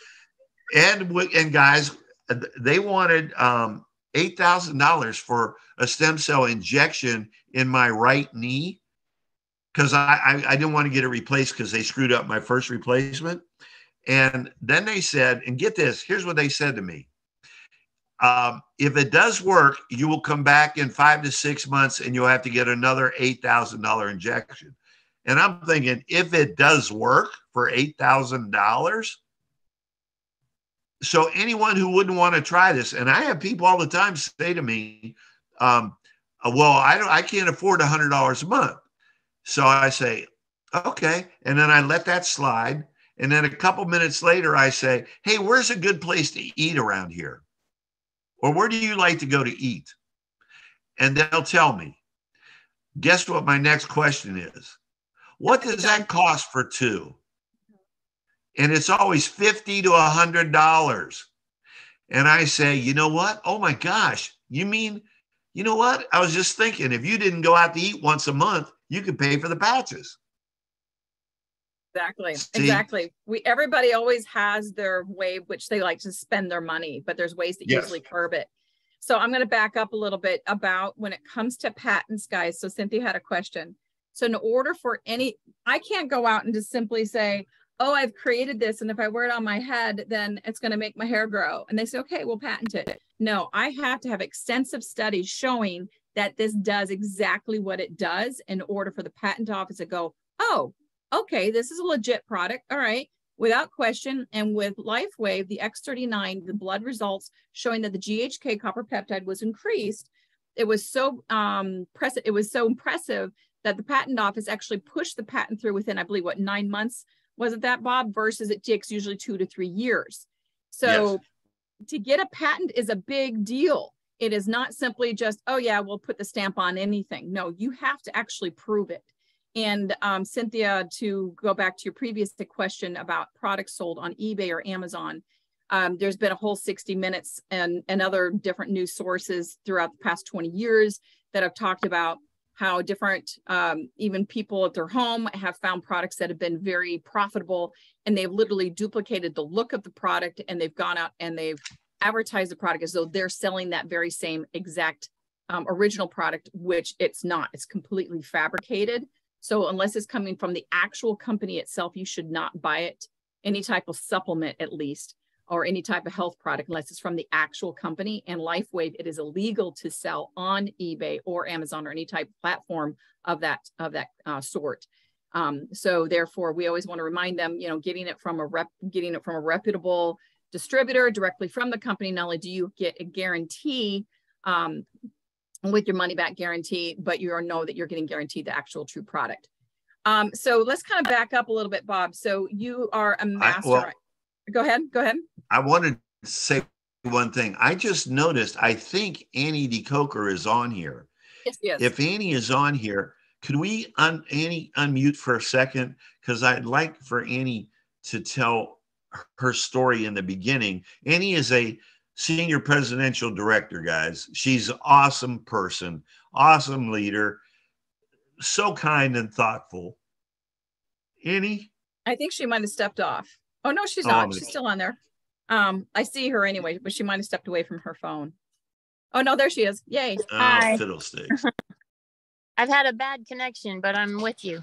And guys, they wanted $8,000 for a stem cell injection in my right knee because I didn't want to get it replaced because they screwed up my first replacement. And then they said, and get this, here's what they said to me. If it does work, you will come back in 5 to 6 months and you'll have to get another $8,000 injection. And I'm thinking, if it does work for $8,000, so anyone who wouldn't want to try this, and I have people all the time say to me, well, I can't afford $100 a month. So I say, okay. And then I let that slide. And then a couple minutes later, I say, hey, where's a good place to eat around here? Or where do you like to go to eat? And they'll tell me. Guess what my next question is? What does that cost for two? And it's always $50 to $100. And I say, you know what? Oh my gosh. You mean, you know what? I was just thinking, if you didn't go out to eat once a month, you could pay for the patches.
Exactly.
See?
Exactly. Everybody always has their way which they like to spend their money, but there's ways to easily curb it. So I'm going to back up a little bit about when it comes to patents, guys. So Cynthia had a question. So in order for I can't go out and just simply say, oh, I've created this, and if I wear it on my head, then it's going to make my hair grow. And they say, okay, we'll patent it. No, I have to have extensive studies showing that this does exactly what it does in order for the patent office to go, oh, okay, this is a legit product. All right, without question. And with Lifewave, the X39, the blood results showing that the GHK copper peptide was increased. It was so impressive that the patent office actually pushed the patent through within, I believe, 9 months? Wasn't that, Bob? Versus it takes usually 2 to 3 years. So to get a patent is a big deal. It is not simply just, oh yeah, we'll put the stamp on anything. No, you have to actually prove it. And Cynthia, to go back to your previous question about products sold on eBay or Amazon, there's been a whole 60 Minutes and other different news sources throughout the past 20 years that have talked about how different, even people at their home have found products that have been very profitable, and they've literally duplicated the look of the product, and they've gone out and they've advertised the product as though they're selling that very same exact original product, which it's not. It's completely fabricated. So unless it's coming from the actual company itself, you should not buy it, any type of supplement at least, or any type of health product, unless it's from the actual company. And Lifewave, it is illegal to sell on eBay or Amazon or any type of platform of that sort. So therefore, we always want to remind them, getting it from a reputable distributor directly from the company. Not only do you get a guarantee with your money back guarantee, but you know that you're getting guaranteed the actual true product. So let's kind of back up a little bit, Bob. So you are a master. Go ahead.
I wanted to say one thing. I just noticed, I think Wndy Coker is on here.
Yes.
If Annie is on here, could we Annie unmute for a second? Because I'd like for Annie to tell her story in the beginning. Annie is a senior presidential director, guys. She's an awesome person, awesome leader, so kind and thoughtful. Annie?
I think she might have stepped off. Oh, no, she's not. She's still on there. I see her anyway, but she might have stepped away from her phone. Oh, no, there she is. Yay.
Hi. Fiddlesticks.
I've had a bad connection, but I'm with you.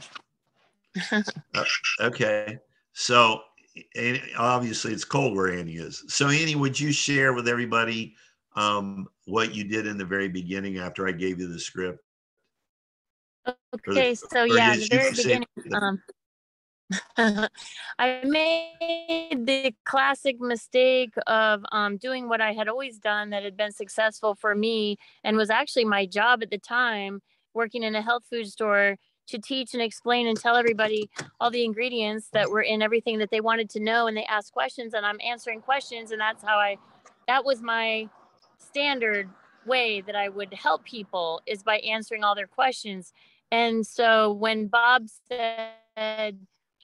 Okay. So and obviously it's cold where Annie is. So Annie, would you share with everybody what you did in the very beginning after I gave you the script?
Okay, so yeah, in the very beginning, I made the classic mistake of doing what I had always done that had been successful for me and was actually my job at the time, working in a health food store, to teach and explain and tell everybody all the ingredients that were in everything that they wanted to know. And they asked questions and I'm answering questions. And that was my standard way that I would help people, is by answering all their questions. And so when Bob said,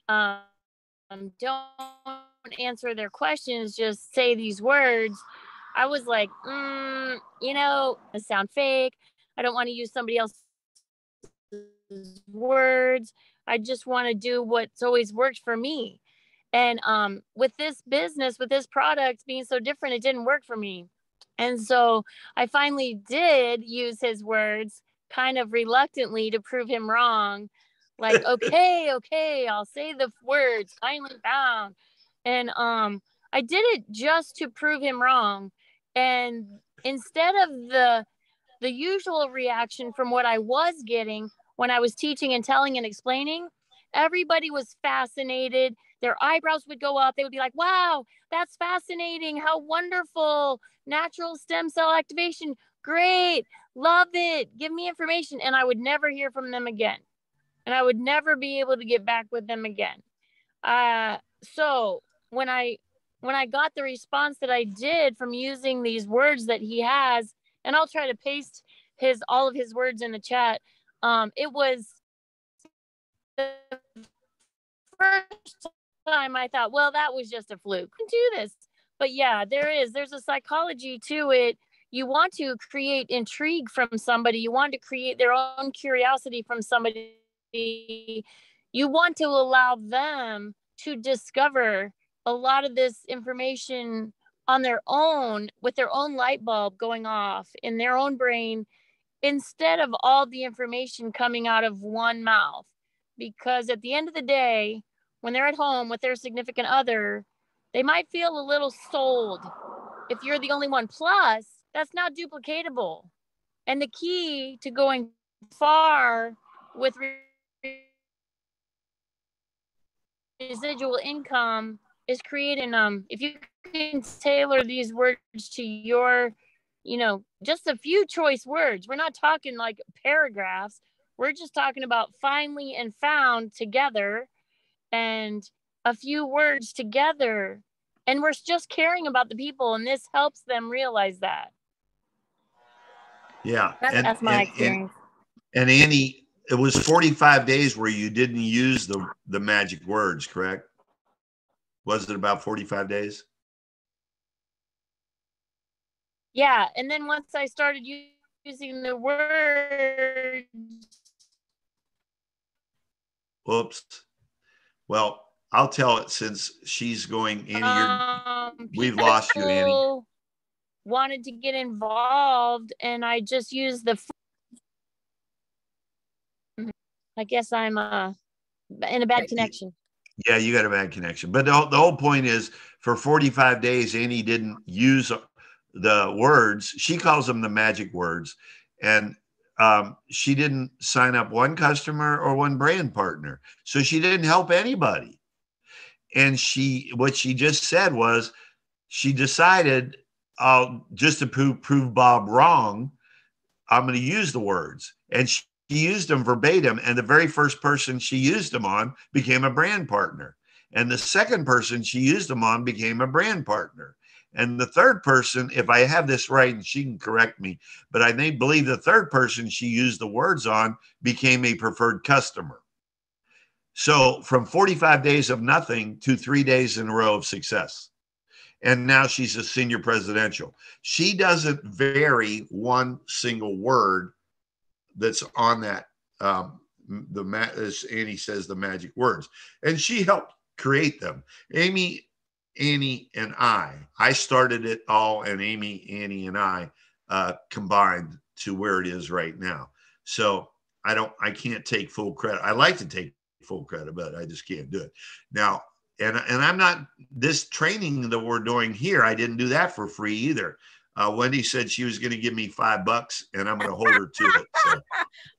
don't answer their questions, just say these words, I was like, it sound fake. I don't want to use somebody else's words. I just want to do what's always worked for me. And with this business, with this product being so different, it didn't work for me. And so I finally did use his words, kind of reluctantly, to prove him wrong. Like, okay, I'll say the words, finally found. And I did it just to prove him wrong. And instead of the usual reaction from what I was getting when I was teaching and telling and explaining, everybody was fascinated. Their eyebrows would go up. They would be like, wow, that's fascinating. How wonderful. Natural stem cell activation. Great. Love it. Give me information. And I would never hear from them again. And I would never be able to get back with them again. So when I got the response that I did from using these words that he has, and I'll try to paste all of his words in the chat. It was the first time I thought, well, that was just a fluke. I can do this. But yeah, there's a psychology to it. You want to create intrigue from somebody. You want to create their own curiosity from somebody. You want to allow them to discover a lot of this information on their own, with their own light bulb going off in their own brain, instead of all the information coming out of one mouth. Because at the end of the day, when they're at home with their significant other, they might feel a little sold if you're the only one. Plus, that's not duplicatable. And the key to going far with residual income is creating, if you can tailor these words to your, just a few choice words. We're not talking like paragraphs. We're just talking about finally and found together, and a few words together. And we're just caring about the people, and this helps them realize that.
Yeah.
That's my experience.
And Annie, it was 45 days where you didn't use the magic words, correct? Was it about 45 days?
Yeah. And then once I started using the words.
Whoops. Well, I'll tell it since she's going. Annie, we've lost you, Annie.
Wanted to get involved, and I just used I guess I'm in a bad connection.
Yeah, you got a bad connection. But the whole point is, for 45 days, Annie didn't use the words. She calls them the magic words. And she didn't sign up one customer or one brand partner. So she didn't help anybody. And what she just said was, she decided, just to prove Bob wrong, I'm going to use the words. And she used them verbatim. And the very first person she used them on became a brand partner. And the second person she used them on became a brand partner. And the third person, if I have this right, and she can correct me, but I believe the third person she used the words on became a preferred customer. So from 45 days of nothing to 3 days in a row of success. And now she's a senior presidential. She doesn't vary one single word that's on that, as Annie says, the magic words. And she helped create them. Amy, Annie, and I started it all, and Amy, Annie, and I combined to where it is right now. So I can't take full credit. I like to take full credit, but I just can't do it. Now, and I'm not, this training that we're doing here, I didn't do that for free either. Wndy said she was going to give me $5 and I'm going to hold her to it. So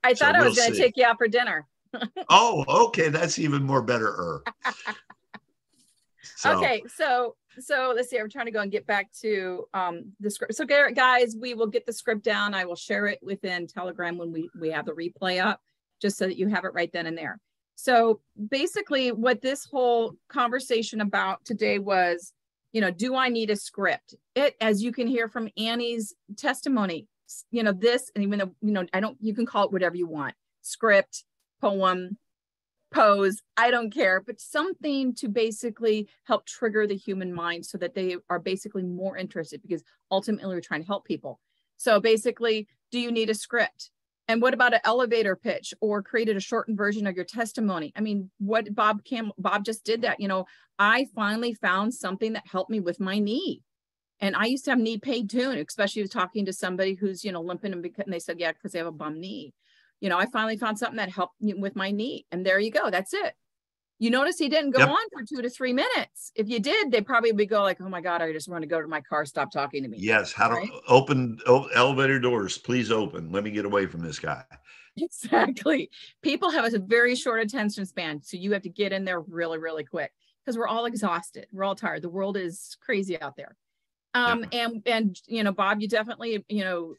I thought I was going to take you out for dinner.
Oh, okay. That's even more better.
Okay. So let's see. I'm trying to go and get back to the script. So guys, we will get the script down. I will share it within Telegram when we have the replay up, just so that you have it right then and there. So basically what this whole conversation about today was, do I need a script? As you can hear from Annie's testimony, this, and even though, you can call it whatever you want, script, poem, pose, I don't care, but something to basically help trigger the human mind so that they are basically more interested, because ultimately we're trying to help people. So basically, do you need a script? And what about an elevator pitch, or created a shortened version of your testimony? I mean, what Bob just did that. I finally found something that helped me with my knee. And I used to have knee pain too, especially talking to somebody who's, limping, and they said, yeah, because they have a bum knee. I finally found something that helped with my knee. And there you go. That's it. You notice he didn't go on for 2 to 3 minutes. If you did, they probably would go like, oh my God, I just want to go to my car. Stop talking to me.
Yes. How to open elevator doors. Please open. Let me get away from this guy.
Exactly. People have a very short attention span. So you have to get in there really, really quick, because we're all exhausted. We're all tired. The world is crazy out there. And Bob, you definitely,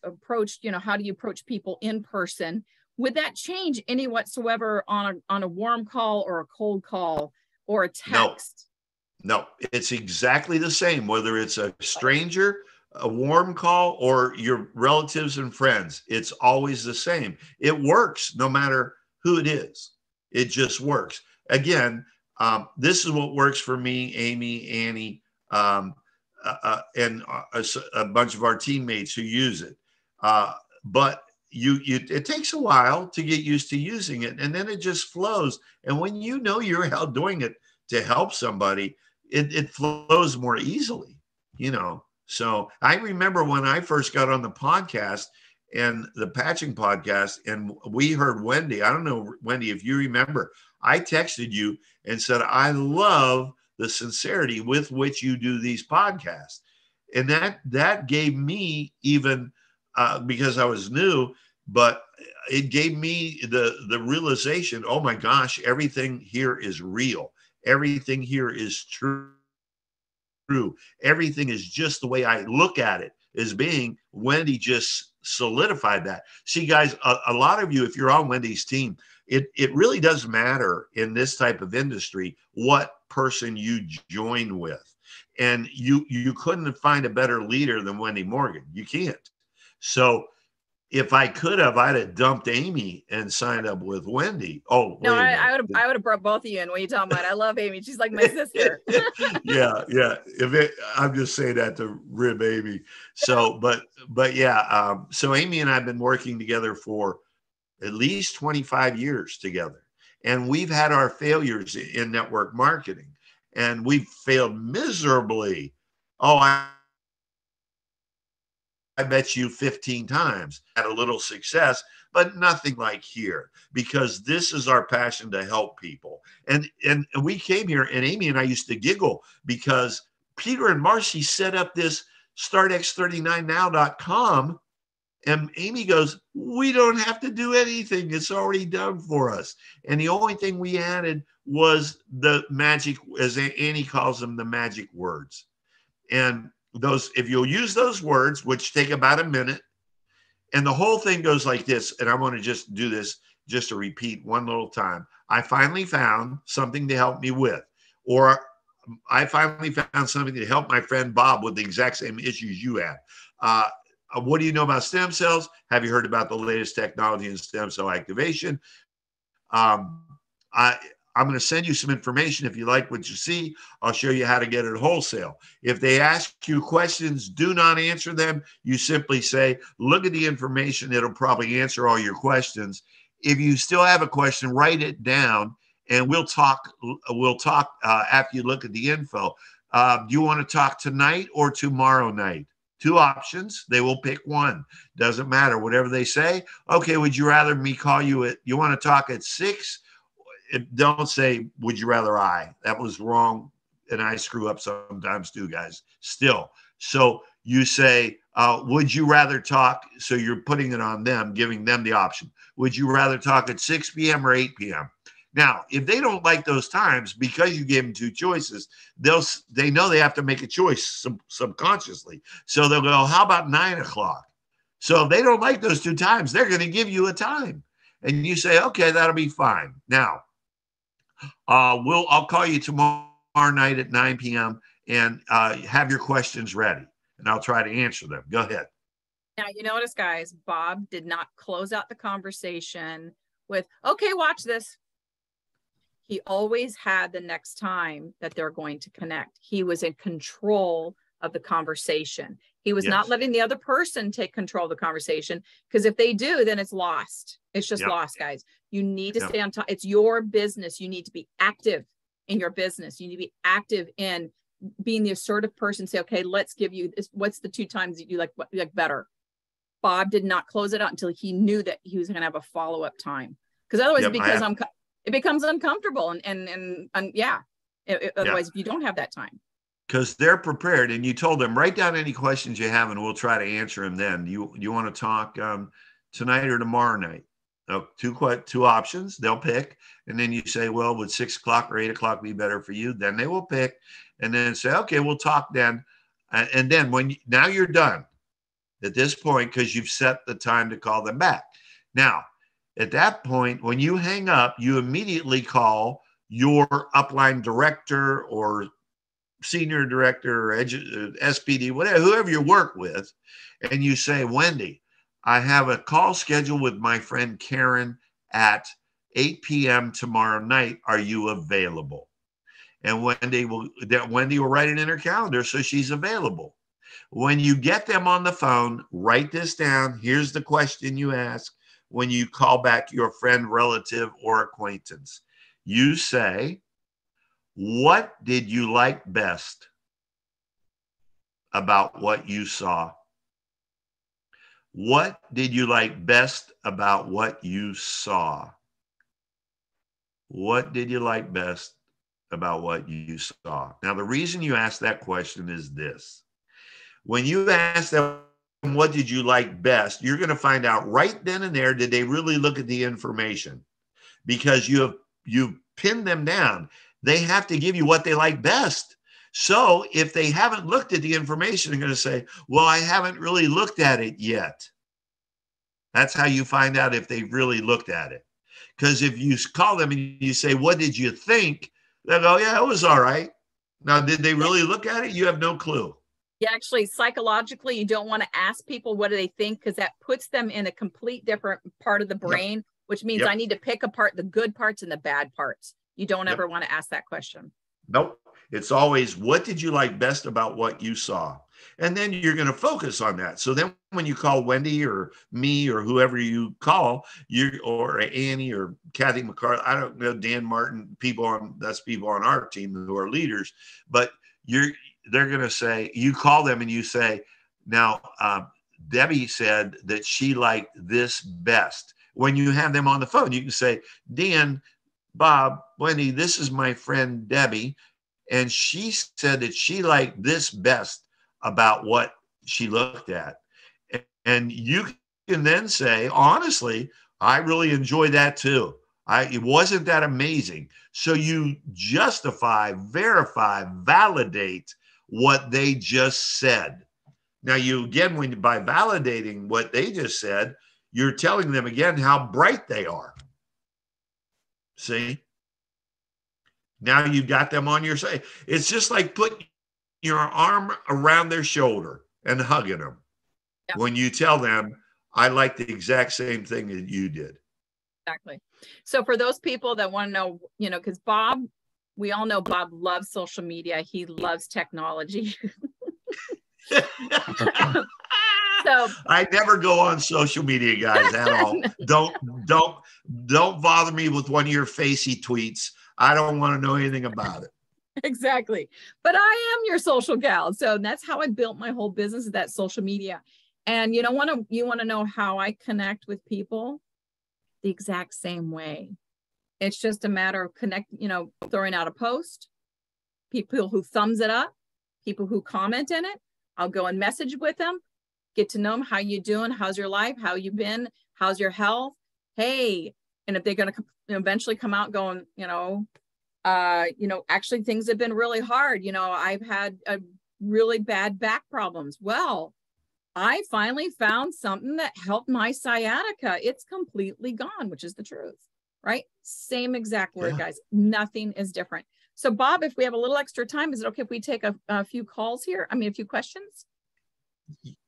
approached, how do you approach people in person? Would that change any whatsoever on a warm call or a cold call or a text?
No, it's exactly the same, whether it's a stranger, a warm call, or your relatives and friends. It's always the same. It works no matter who it is. It just works. Again, this is what works for me, Amy, Annie, and a bunch of our teammates who use it. But it takes a while to get used to using it, and then it just flows. And when you're out doing it to help somebody, it flows more easily, So I remember when I first got on the podcast, and the patching podcast, and we heard Wndy. I don't know, Wndy, if you remember, I texted you and said, I love the sincerity with which you do these podcasts. And that gave me even, because I was new, but it gave me the realization, oh my gosh, everything here is real. Everything here is true. Everything is just the way I look at it as being. Wndy just solidified that. See, guys, a lot of you, if you're on Wendy's team, it really does matter in this type of industry what person you join with. And you couldn't find a better leader than Wndy Morgan. You can't. So if I could have, I'd have dumped Amy and signed up with Wndy. Oh,
no, I would have brought both of you in. What are you talking about? I love Amy. She's like my sister.
Yeah. I'm just saying that to rib Amy. So, but yeah. So Amy and I have been working together for at least 25 years together, and we've had our failures in network marketing, and we've failed miserably. Oh, I bet you 15 times, had a little success, but nothing like here, because this is our passion to help people. And we came here, and Amy and I used to giggle because Peter and Marcy set up this startx39now.com, and Amy goes, we don't have to do anything. It's already done for us. And the only thing we added was the magic, as Annie calls them, the magic words. And those, if you'll use those words, which take about a minute, and the whole thing goes like this, and I want to just do this just to repeat one little time. I finally found something to help me with, or I finally found something to help my friend Bob with the exact same issues you have. What do you know about stem cells? Have you heard about the latest technology in stem cell activation? I'm going to send you some information. If you like what you see, I'll show you how to get it wholesale. If they ask you questions, do not answer them. You simply say, look at the information. It'll probably answer all your questions. If you still have a question, write it down, and we'll talk after you look at the info. Do you want to talk tonight or tomorrow night? 2 options. They will pick one. Doesn't matter. Whatever they say. Okay, would you rather me call you you want to talk at 6? don't say, would you rather I? That was wrong. And I screw up sometimes too, guys, still. So you say, would you rather talk? So you're putting it on them, giving them the option. Would you rather talk at 6 p.m. or 8 p.m.? Now, if they don't like those times, because you gave them two choices, they know they have to make a choice subconsciously. So they'll go, how about 9 o'clock? So if they don't like those two times, they're going to give you a time. And you say, okay, that'll be fine. Now, I'll call you tomorrow night at 9 p.m. and have your questions ready, and I'll try to answer them. Go ahead.
Now, you notice, guys, Bob did not close out the conversation with, okay, watch this. He always had the next time that they're going to connect. He was in control of the conversation. He was not letting the other person take control of the conversation, because if they do, then it's lost. It's just lost, guys. You need to stay on top. It's your business. You need to be active in your business. You need to be active in being the assertive person. Say, okay, let's give you this. What's the two times that you like better? Bob did not close it out until he knew that he was going to have a follow-up time, because otherwise it becomes uncomfortable. Otherwise, if you don't have that time.
Because they're prepared, and you told them, write down any questions you have and we'll try to answer them then. You want to talk tonight or tomorrow night? Two options they'll pick, and then you say, well, would 6 o'clock or 8 o'clock be better for you? Then they will pick, and then say, okay, we'll talk then. And then now you're done at this point, because you've set the time to call them back. Now, at that point, when you hang up, you immediately call your upline director or senior director or SPD, whatever, whoever you work with, and you say, Wndy, I have a call scheduled with my friend Karen at 8 p.m. tomorrow night. Are you available? And Wndy will write it in her calendar so she's available. When you get them on the phone, write this down. Here's the question you ask when you call back your friend, relative, or acquaintance. You say, what did you like best about what you saw? What did you like best about what you saw? What did you like best about what you saw? Now, the reason you ask that question is this. When you ask them, what did you like best? You're going to find out right then and there, did they really look at the information? Because you've pinned them down. They have to give you what they like best. So if they haven't looked at the information, they're going to say, well, I haven't really looked at it yet. That's how you find out if they've really looked at it. Because if you call them and you say, what did you think? They'll go, yeah, it was all right. Now, did they really look at it? You have no clue.
Yeah, actually, psychologically, you don't want to ask people what do they think, because that puts them in a complete different part of the brain, which means I need to pick apart the good parts and the bad parts. You don't ever want to ask that question.
Nope. It's always, what did you like best about what you saw? And then you're going to focus on that. So then when you call Wndy or me or whoever you call, or Annie or Kathy McCarthy, I don't know, Dan Martin, that's people on our team who are leaders, but they're going to say, you call them and you say, now, Debbie said that she liked this best. When you have them on the phone, you can say, Dan, Bob, Wndy, this is my friend Debbie, and she said that she liked this best about what she looked at. And you can then say, honestly, I really enjoyed that too. It wasn't that amazing. So you justify, verify, validate what they just said. Now, by validating what they just said, you're telling them again how bright they are. See? Now you got them on your side. It's just like putting your arm around their shoulder and hugging them. Yeah. When you tell them, I like the exact same thing that you did.
Exactly. So for those people that want to know, because Bob, we all know Bob loves social media. He loves technology. So
I never go on social media, guys, at all. Don't bother me with one of your facey tweets. I don't want to know anything about it.
Exactly. But I am your social gal. So that's how I built my whole business, is that social media. And you want to know how I connect with people? The exact same way. It's just a matter of throwing out a post, people who thumbs it up, people who comment in it. I'll go and message with them, get to know them. How you doing? How's your life? How you been? How's your health? Hey, and if they're going to eventually come out going, actually things have been really hard. I've had a really bad back problems. Well, I finally found something that helped my sciatica. It's completely gone, which is the truth, right? Same exact word, guys. Nothing is different. So Bob, if we have a little extra time, is it okay if we take a few calls here? I mean, a few questions?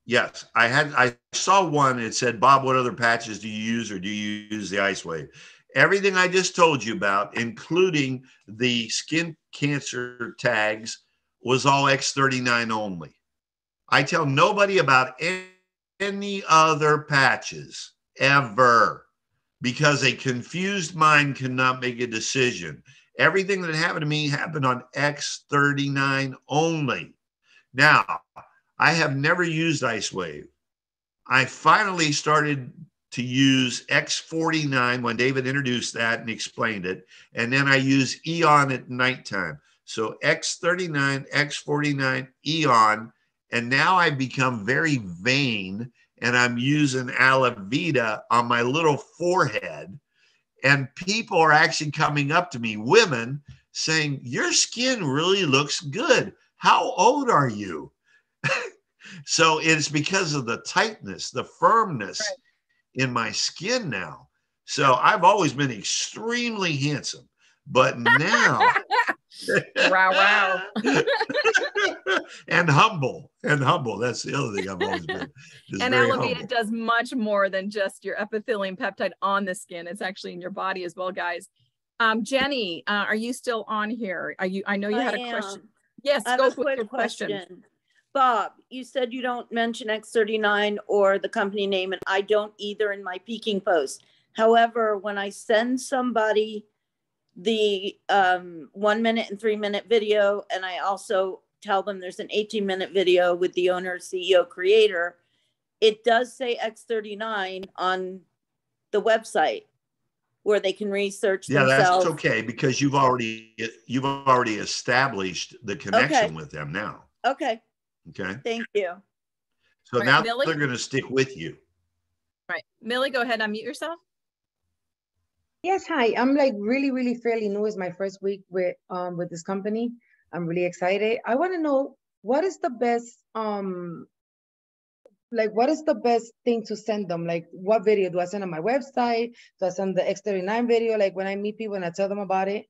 Yes, I saw one. It said, Bob, what other patches do you use, or do you use the Icewave? Everything I just told you about, including the skin cancer tags, was all X39 only. I tell nobody about any other patches ever, because a confused mind cannot make a decision. Everything that happened to me happened on X39 only. Now, I have never used Icewave. I finally started to use X49 when David introduced that and explained it. And then I use Eon at nighttime. So X39, X49, Eon. And now I become very vain, and I'm using Alavita on my little forehead. And people are actually coming up to me, women, saying, your skin really looks good. How old are you? So it's because of the tightness, the firmness in my skin now. So I've always been extremely handsome, but now
wow.
and humble. That's the other thing I've always been.
And Alavita does much more than just your epithelium peptide on the skin. It's actually in your body as well, guys. Jenny, are you still on here? I know you had a question. Yes, go with your question.
Bob, you said you don't mention X39 or the company name, and I don't either in my peaking post. However, when I send somebody the 1 minute and 3 minute video, and I also tell them there's an 18-minute video with the owner, CEO, creator, it does say X39 on the website where they can research themselves.
That's okay, because you've already established the connection with them now.
Okay. Thank you.
So now Millie, they're going to stick with you.
Right. Millie, go ahead, unmute yourself.
Yes, hi. I'm like really fairly new. It's my first week with this company. I'm really excited. I want to know, what is the best what is the best thing to send them? Like, what video do I send on my website? Do I send the X39 video? Like, when I meet people and I tell them about it,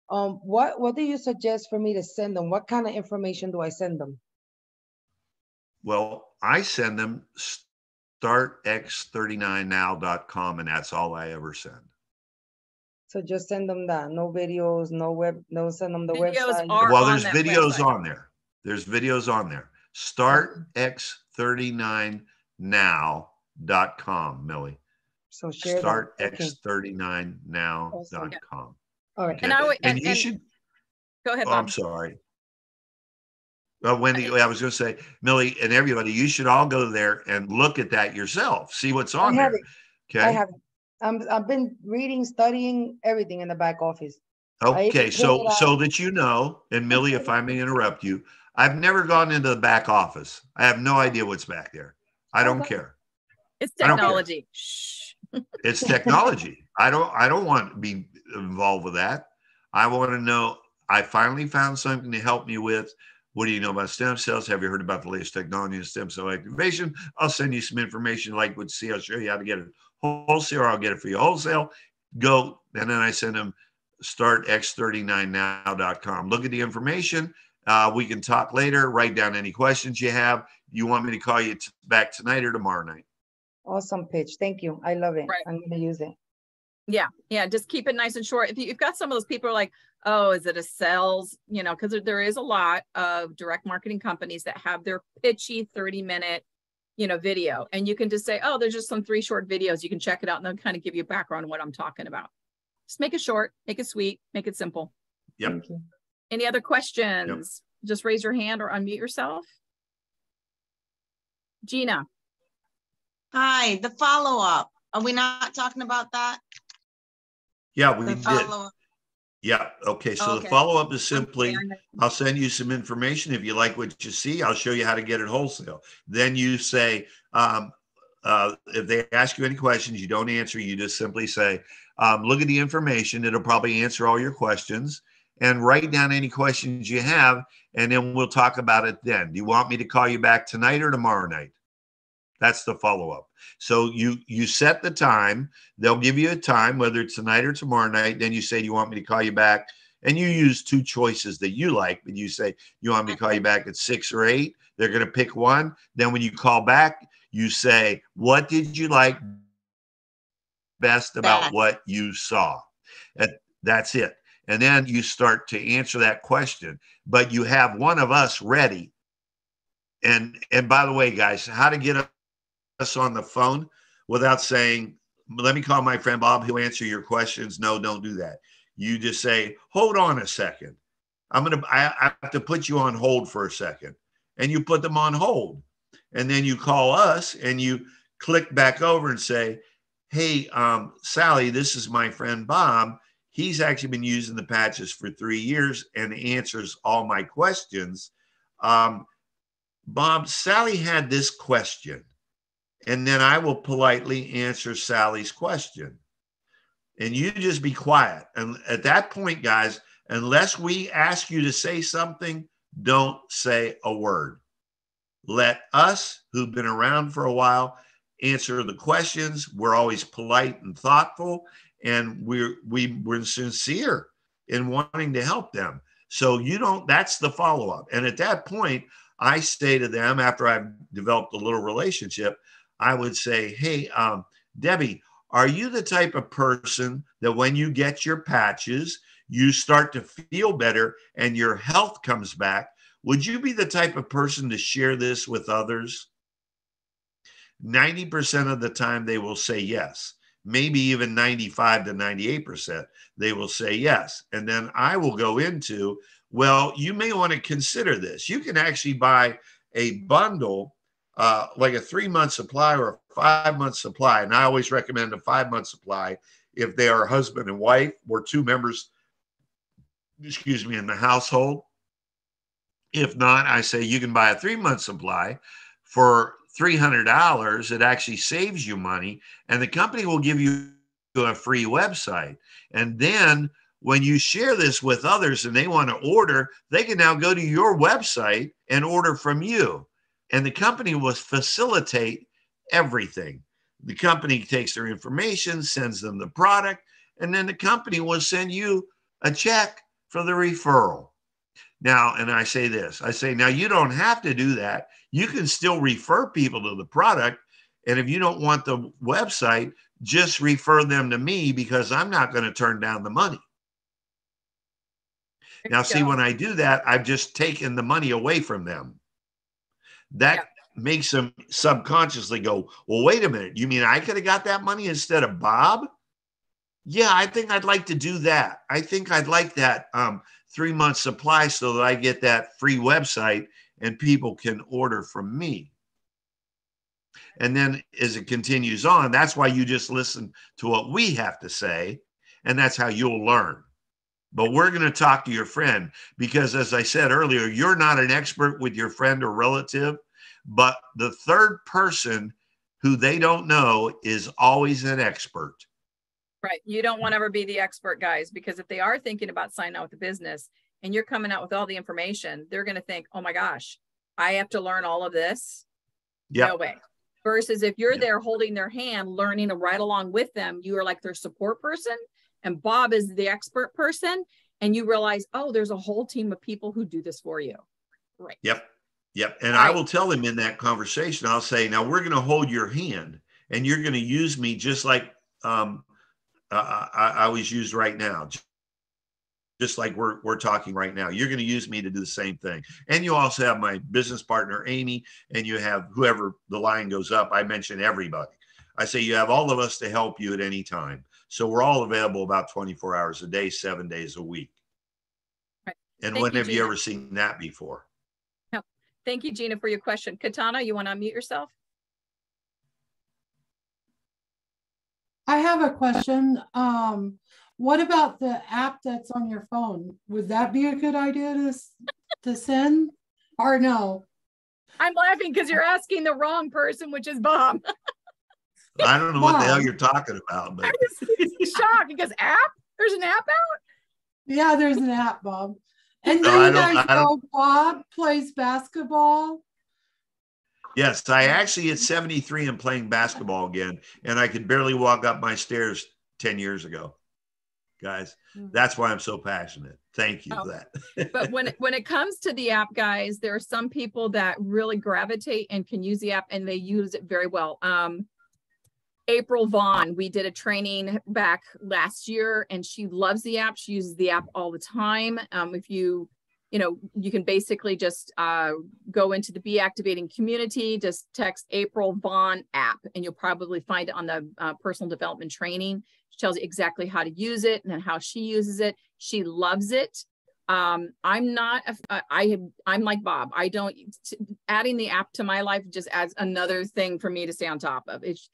what do you suggest for me to send them? What kind of information do I send them?
Well, I send them startx39now.com, and that's all I ever send.
So just send them that. No videos, no web, no, send them the
videos
website.
Well, there's videos on there. There's videos on there. Startx39now.com, Millie.
So share
startx39now.com.
All right.
Okay. And you should
go ahead,
Bob.
Bob.
I'm sorry. Well, Wndy, I was going to say, Millie and everybody, you should all go there and look at that yourself. See what's on there. Okay.
I have it. I've been reading, studying everything in the back office.
Okay, so that you know, and Millie, if I may interrupt you, I've never gone into the back office. I have no idea what's back there. I don't care.
It's technology. Shh.
It's technology. I don't want to be involved with that. I want to know, I finally found something to help me with. What do you know about stem cells? Have you heard about the latest technology in stem cell activation? I'll send you some information like what see. I'll show you how to get it wholesale, or I'll get it for you wholesale. Go, and then I send them startx39now.com. Look at the information. We can talk later. Write down any questions you have. You want me to call you back tonight or tomorrow night?
Awesome pitch. Thank you. I love it. Right. I'm going to use it.
Yeah. Just keep it nice and short. If you've got some of those people who are like, oh, is it a sales? Because there is a lot of direct marketing companies that have their pitchy 30-minute, video. And you can just say, oh, there's just some 3 short videos. You can check it out and they'll kind of give you a background on what I'm talking about. Just make it short, make it sweet, make it simple.
Yep.
Thank you.
Any other questions? Yep. Just raise your hand or unmute yourself. Gina.
Hi, the follow-up. Are we not talking about that?
Yeah, we
The
did.
follow-up.
Yeah. Okay. So
Okay.
the follow-up is simply,
Okay.
I'll send you some information. If you like what you see, I'll show you how to get it wholesale. Then you say, if they ask you any questions, you don't answer, you just simply say, look at the information. It'll probably answer all your questions, and write down any questions you have, and then we'll talk about it then. Do you want me to call you back tonight or tomorrow night? That's the follow-up. So you set the time. They'll give you a time, whether it's tonight or tomorrow night. Then you say, do you want me to call you back? And you use two choices that you like, but you say, you want me to call you back at 6 or 8? They're going to pick one. Then when you call back, you say, what did you like best about what you saw? That's it. And then you start to answer that question, but you have one of us ready. And by the way, guys, how to get us on the phone without saying, let me call my friend Bob, he'll answer your questions. No, don't do that. You just say, hold on a second. I have to put you on hold for a second. And you put them on hold. And then you call us and you click back over and say, hey, Sally, this is my friend Bob. He's actually been using the patches for 3 years and answers all my questions. Bob, Sally had this question. And then I will politely answer Sally's question. And you just be quiet. And at that point, guys, unless we ask you to say something, don't say a word. Let us, who've been around for a while, answer the questions. We're always polite and thoughtful, and we're sincere in wanting to help them. So that's the follow-up. And at that point, I say to them, after I've developed a little relationship, I would say, hey, Debbie, are you the type of person that when you get your patches, you start to feel better and your health comes back? Would you be the type of person to share this with others? 90% of the time they will say yes. Maybe even 95 to 98%, they will say yes. And then I will go into, well, you may want to consider this. You can actually buy a bundle, like a 3-month supply or a 5-month supply. And I always recommend a 5-month supply if they are husband and wife or 2 members, in the household. If not, I say you can buy a 3-month supply for $300. It actually saves you money, and the company will give you a free website. And then when you share this with others and they want to order, they can now go to your website and order from you. And the company will facilitate everything. The company takes their information, sends them the product, and then the company will send you a check for the referral. Now, and I say this, now you don't have to do that. You can still refer people to the product. And if you don't want the website, just refer them to me, because I'm not going to turn down the money. Now, see, when I do that, I've just taken the money away from them. That makes them subconsciously go, well, wait a minute. You mean I could have got that money instead of Bob? Yeah, I think I'd like to do that. I think I'd like that 3-month supply so that I get that free website and people can order from me. And then as it continues on, that's why you just listen to what we have to say, and that's how you'll learn. But we're going to talk to your friend, because as I said earlier, you're not an expert with your friend or relative, but the third person who they don't know is always an expert.
Right. You don't want to ever be the expert, guys, because if they are thinking about signing out with the business and you're coming out with all the information, they're going to think, oh my gosh, I have to learn all of this. Yep. No way. Versus if you're there holding their hand, learning right along with them, you are like their support person, and Bob is the expert person, and you realize, oh, there's a whole team of people who do this for you. Right.
Yep. And I will tell them in that conversation, I'll say, now we're going to hold your hand and you're going to use me just like I was used right now, just like we're talking right now. You're going to use me to do the same thing. And you also have my business partner, Amy, and you have whoever the line goes up. I mention everybody. I say you have all of us to help you at any time. So we're all available about 24 hours a day, 7 days a week. Right. And when have you ever seen that before?
No. Thank you, Gina, for your question. Katana, you want to unmute yourself?
I have a question. What about the app that's on your phone? Would that be a good idea to send or no?
I'm laughing because you're asking the wrong person, which is Bob.
I don't know what the hell you're talking about, but
I was shocked because app? There's an app out?
Yeah, there's an app, Bob. And
No,
then
I
you
don't-
guys
I don't-
know Bob plays basketball.
yes, I actually at 73 am playing basketball again, and I could barely walk up my stairs 10 years ago. Guys, that's why I'm so passionate. Thank you for that.
But when it comes to the app, guys, there are some people that really gravitate and can use the app, and they use it very well. April Vaughn, we did a training back last year, and she loves the app. She uses the app all the time. If you can basically just go into the BeActivating community, just text April Vaughn app, and you'll probably find it on the personal development training. She tells you exactly how to use it and then how she uses it. She loves it. I'm like Bob. I don't, adding the app to my life just adds another thing for me to stay on top of. This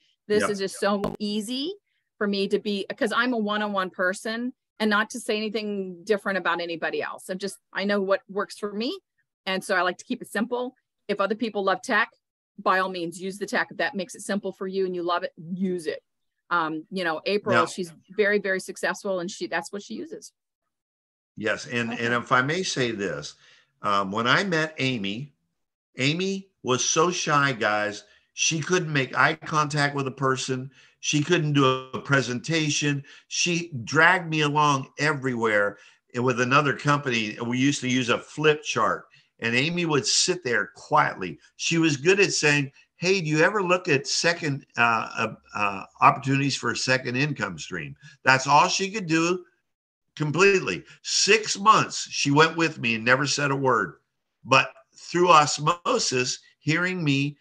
is just so easy for me to be, because I'm a one-on-one person, and not to say anything different about anybody else. I know what works for me. And so I like to keep it simple. If other people love tech, by all means, use the tech. If that makes it simple for you and you love it, use it. April, she's very, very successful, and that's what she uses.
Yes. And if I may say this, when I met Amy was so shy, guys. She couldn't make eye contact with a person. She couldn't do a presentation. She dragged me along everywhere. And with another company, we used to use a flip chart, and Amy would sit there quietly. She was good at saying, hey, do you ever look at second opportunities for a second income stream? That's all she could do completely. 6 months, she went with me and never said a word. But through osmosis, hearing me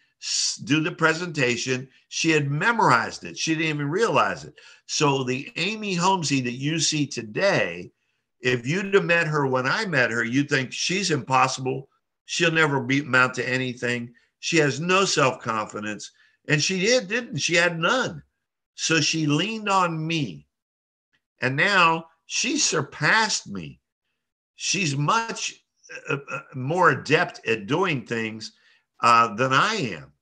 do the presentation, she had memorized it. She didn't even realize it. So the Amy Holmesy that you see today, if you'd have met her when I met her, you'd think she's impossible. She'll never amount to anything. She has no self-confidence. And she didn't. She had none. So she leaned on me. And now she surpassed me. She's much more adept at doing things than I am.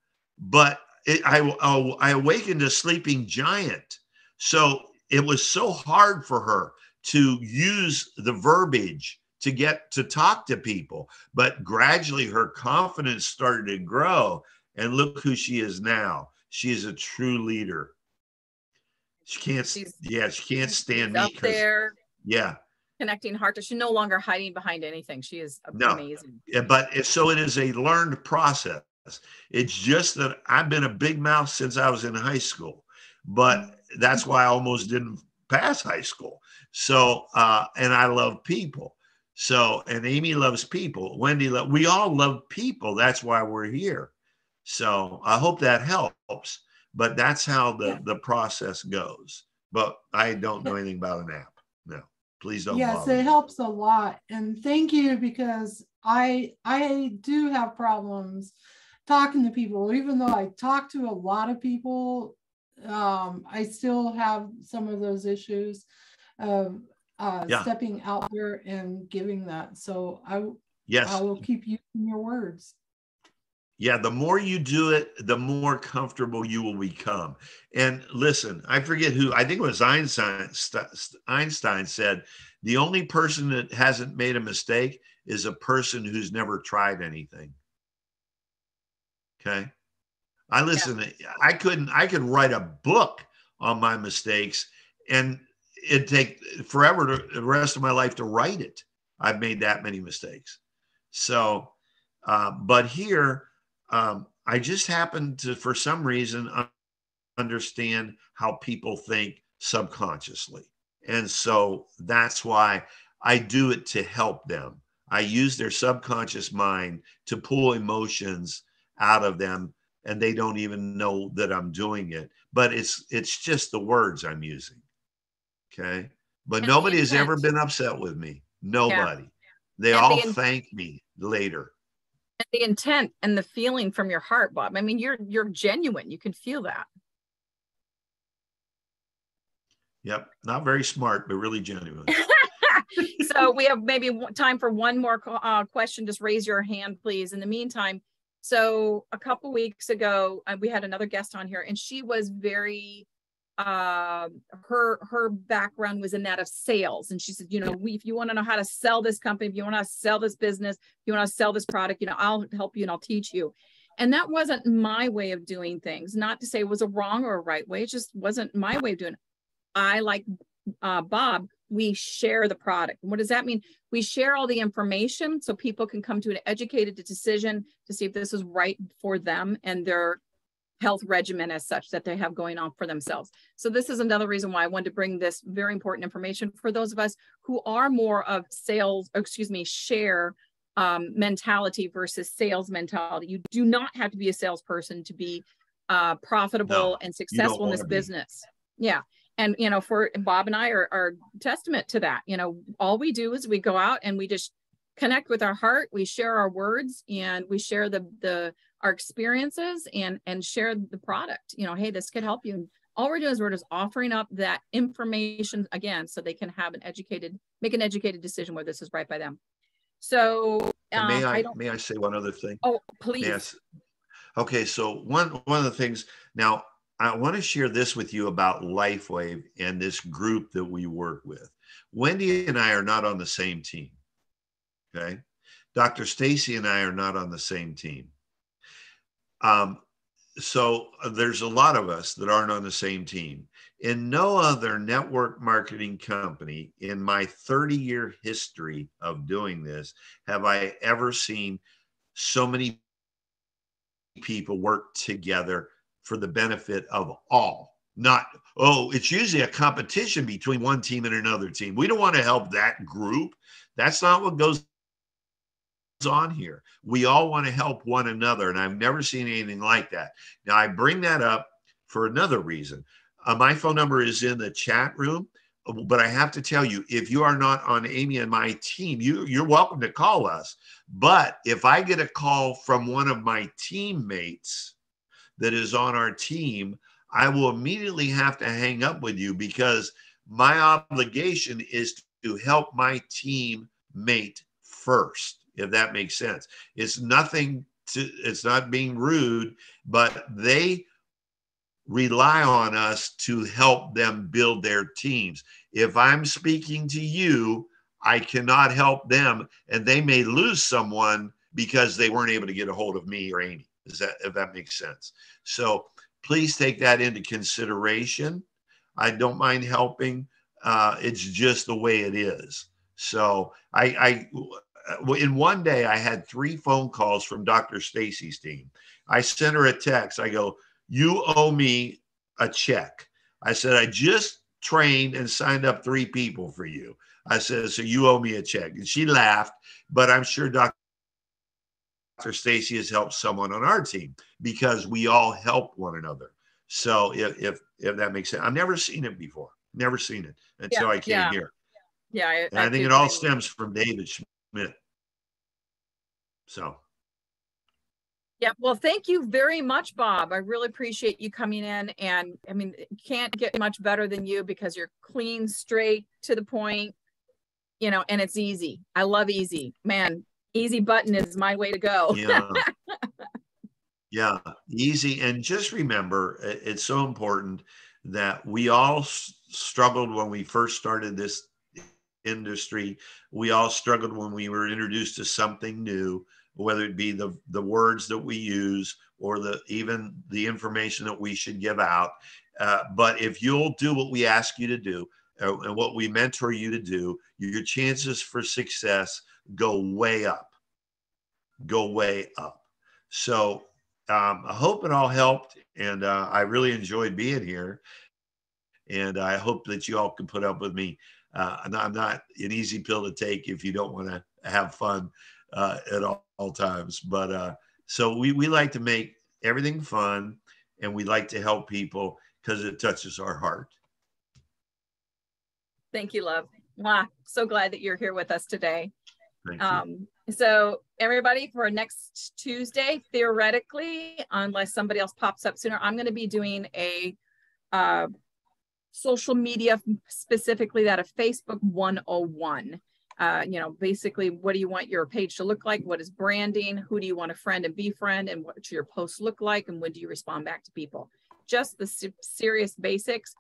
But I awakened a sleeping giant. So it was so hard for her to use the verbiage to get to talk to people. But gradually her confidence started to grow. And look who she is now. She is a true leader. She can't stand me.
Up there.
Yeah.
Connecting heart to, she's no longer hiding behind anything. She is amazing.
But so it is a learned process. It's just that I've been a big mouth since I was in high school, but that's why I almost didn't pass high school. So, and I love people. So, and Amy loves people. Wndy, we all love people. That's why we're here. So I hope that helps, but that's how the process goes. But I don't know anything about an app. No, please don't.
Yes, it helps a lot. And thank you, because I do have problems talking to people. Even though I talk to a lot of people, I still have some of those issues of stepping out there and giving that. So I will keep using your words.
Yeah, the more you do it, the more comfortable you will become. And listen, I forget who, I think it was Einstein said, the only person that hasn't made a mistake is a person who's never tried anything. Okay. I could write a book on my mistakes, and it'd take forever the rest of my life to write it. I've made that many mistakes. So, but here, I just happen to, for some reason, understand how people think subconsciously. And so that's why I do it to help them. I use their subconscious mind to pull emotions out of them, and they don't even know that I'm doing it. But it's just the words I'm using. Okay. But nobody has ever been upset with me. Nobody. Yeah. They all thank me later.
And the intent and the feeling from your heart, Bob. I mean, you're genuine. You can feel that.
Yep. Not very smart, but really genuine.
So we have maybe time for one more question. Just raise your hand, please. In the meantime, so a couple weeks ago, we had another guest on here, and she was very, her background was in that of sales. And she said, you know, if you want to know how to sell this company, if you want to sell this business, if you want to sell this product, you know, I'll help you and I'll teach you. And that wasn't my way of doing things. Not to say it was a wrong or a right way. It just wasn't my way of doing it. I, like Bob, we share the product. And what does that mean? We share all the information so people can come to an educated decision to see if this is right for them and their health regimen as such that they have going on for themselves. So this is another reason why I wanted to bring this very important information for those of us who are more of sales, share mentality versus sales mentality. You do not have to be a salesperson to be profitable and successful in this business. Yeah. And, you know, for Bob and I are testament to that. You know, all we do is we go out and we just connect with our heart. We share our words and we share our experiences and share the product. You know, hey, this could help you. And all we're doing is we're just offering up that information again, so they can have make an educated decision whether this is right by them. So
may I say one other thing?
Oh, please.
Yes. Okay. So one of the things now, I want to share this with you about Lifewave and this group that we work with. Wndy and I are not on the same team. Okay. Dr. Stacy and I are not on the same team. So there's a lot of us that aren't on the same team. In no other network marketing company in my 30-year history of doing this have I ever seen so many people work together for the benefit of all. Not, oh, it's usually a competition between one team and another team. We don't want to help that group. That's not what goes on here. We all want to help one another, and I've never seen anything like that. Now, I bring that up for another reason. My phone number is in the chat room, but I have to tell you, if you are not on Amy and my team, you're welcome to call us. But if I get a call from one of my teammates that is on our team, I will immediately have to hang up with you, because my obligation is to help my teammate first, if that makes sense. It's not being rude, but they rely on us to help them build their teams. If I'm speaking to you, I cannot help them, and they may lose someone because they weren't able to get a hold of me or Amy. If that makes sense. So please take that into consideration. I don't mind helping. It's just the way it is. So in one day, I had 3 phone calls from Dr. Stacy's team. I sent her a text. I go, you owe me a check. I said, I just trained and signed up 3 people for you. I said, so you owe me a check. And she laughed, but I'm sure Dr. Stacy has helped someone on our team because we all help one another. So if that makes sense, I've never seen it before. Never seen it until I came here.
Yeah.
I think it all stems from David Schmidt. So.
Yeah. Well, thank you very much, Bob. I really appreciate you coming in. And I mean, it can't get much better than you because you're clean, straight, to the point, you know, and it's easy. I love easy, man. Easy button is my way to go.
Yeah, easy. And just remember, it's so important that we all struggled when we first started this industry. We all struggled when we were introduced to something new, whether it be the words that we use or even the information that we should give out. But if you'll do what we ask you to do and what we mentor you to do, your chances for success go way up. So I hope it all helped, and I really enjoyed being here, and I hope that you all can put up with me. I'm not an easy pill to take if you don't want to have fun at all times, but so we like to make everything fun, and we like to help people because it touches our heart.
Thank you, love. Wow, so glad that you're here with us today.
Thank you.
So everybody, for next Tuesday, theoretically, unless somebody else pops up sooner, I'm going to be doing a social media, specifically that of Facebook 101. You know, basically, what do you want your page to look like? What is branding? Who do you want to friend and befriend? And what should your posts look like? And when do you respond back to people? Just the serious basics.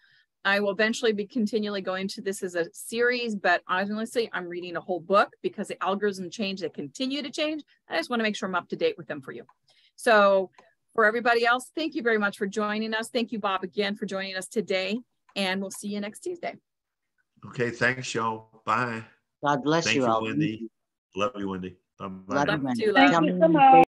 I will eventually be continually going to this as a series, but honestly, I'm reading a whole book because the algorithms change, they continue to change. I just want to make sure I'm up to date with them for you. So for everybody else, thank you very much for joining us. Thank you, Bob, again for joining us today. And we'll see you next Tuesday.
Okay, thanks, y'all. Bye.
God bless
Thank
you
you,
all.
Wndy. Love you, Wndy. Bye-bye.
Love you, Wndy.
Thank
you so much.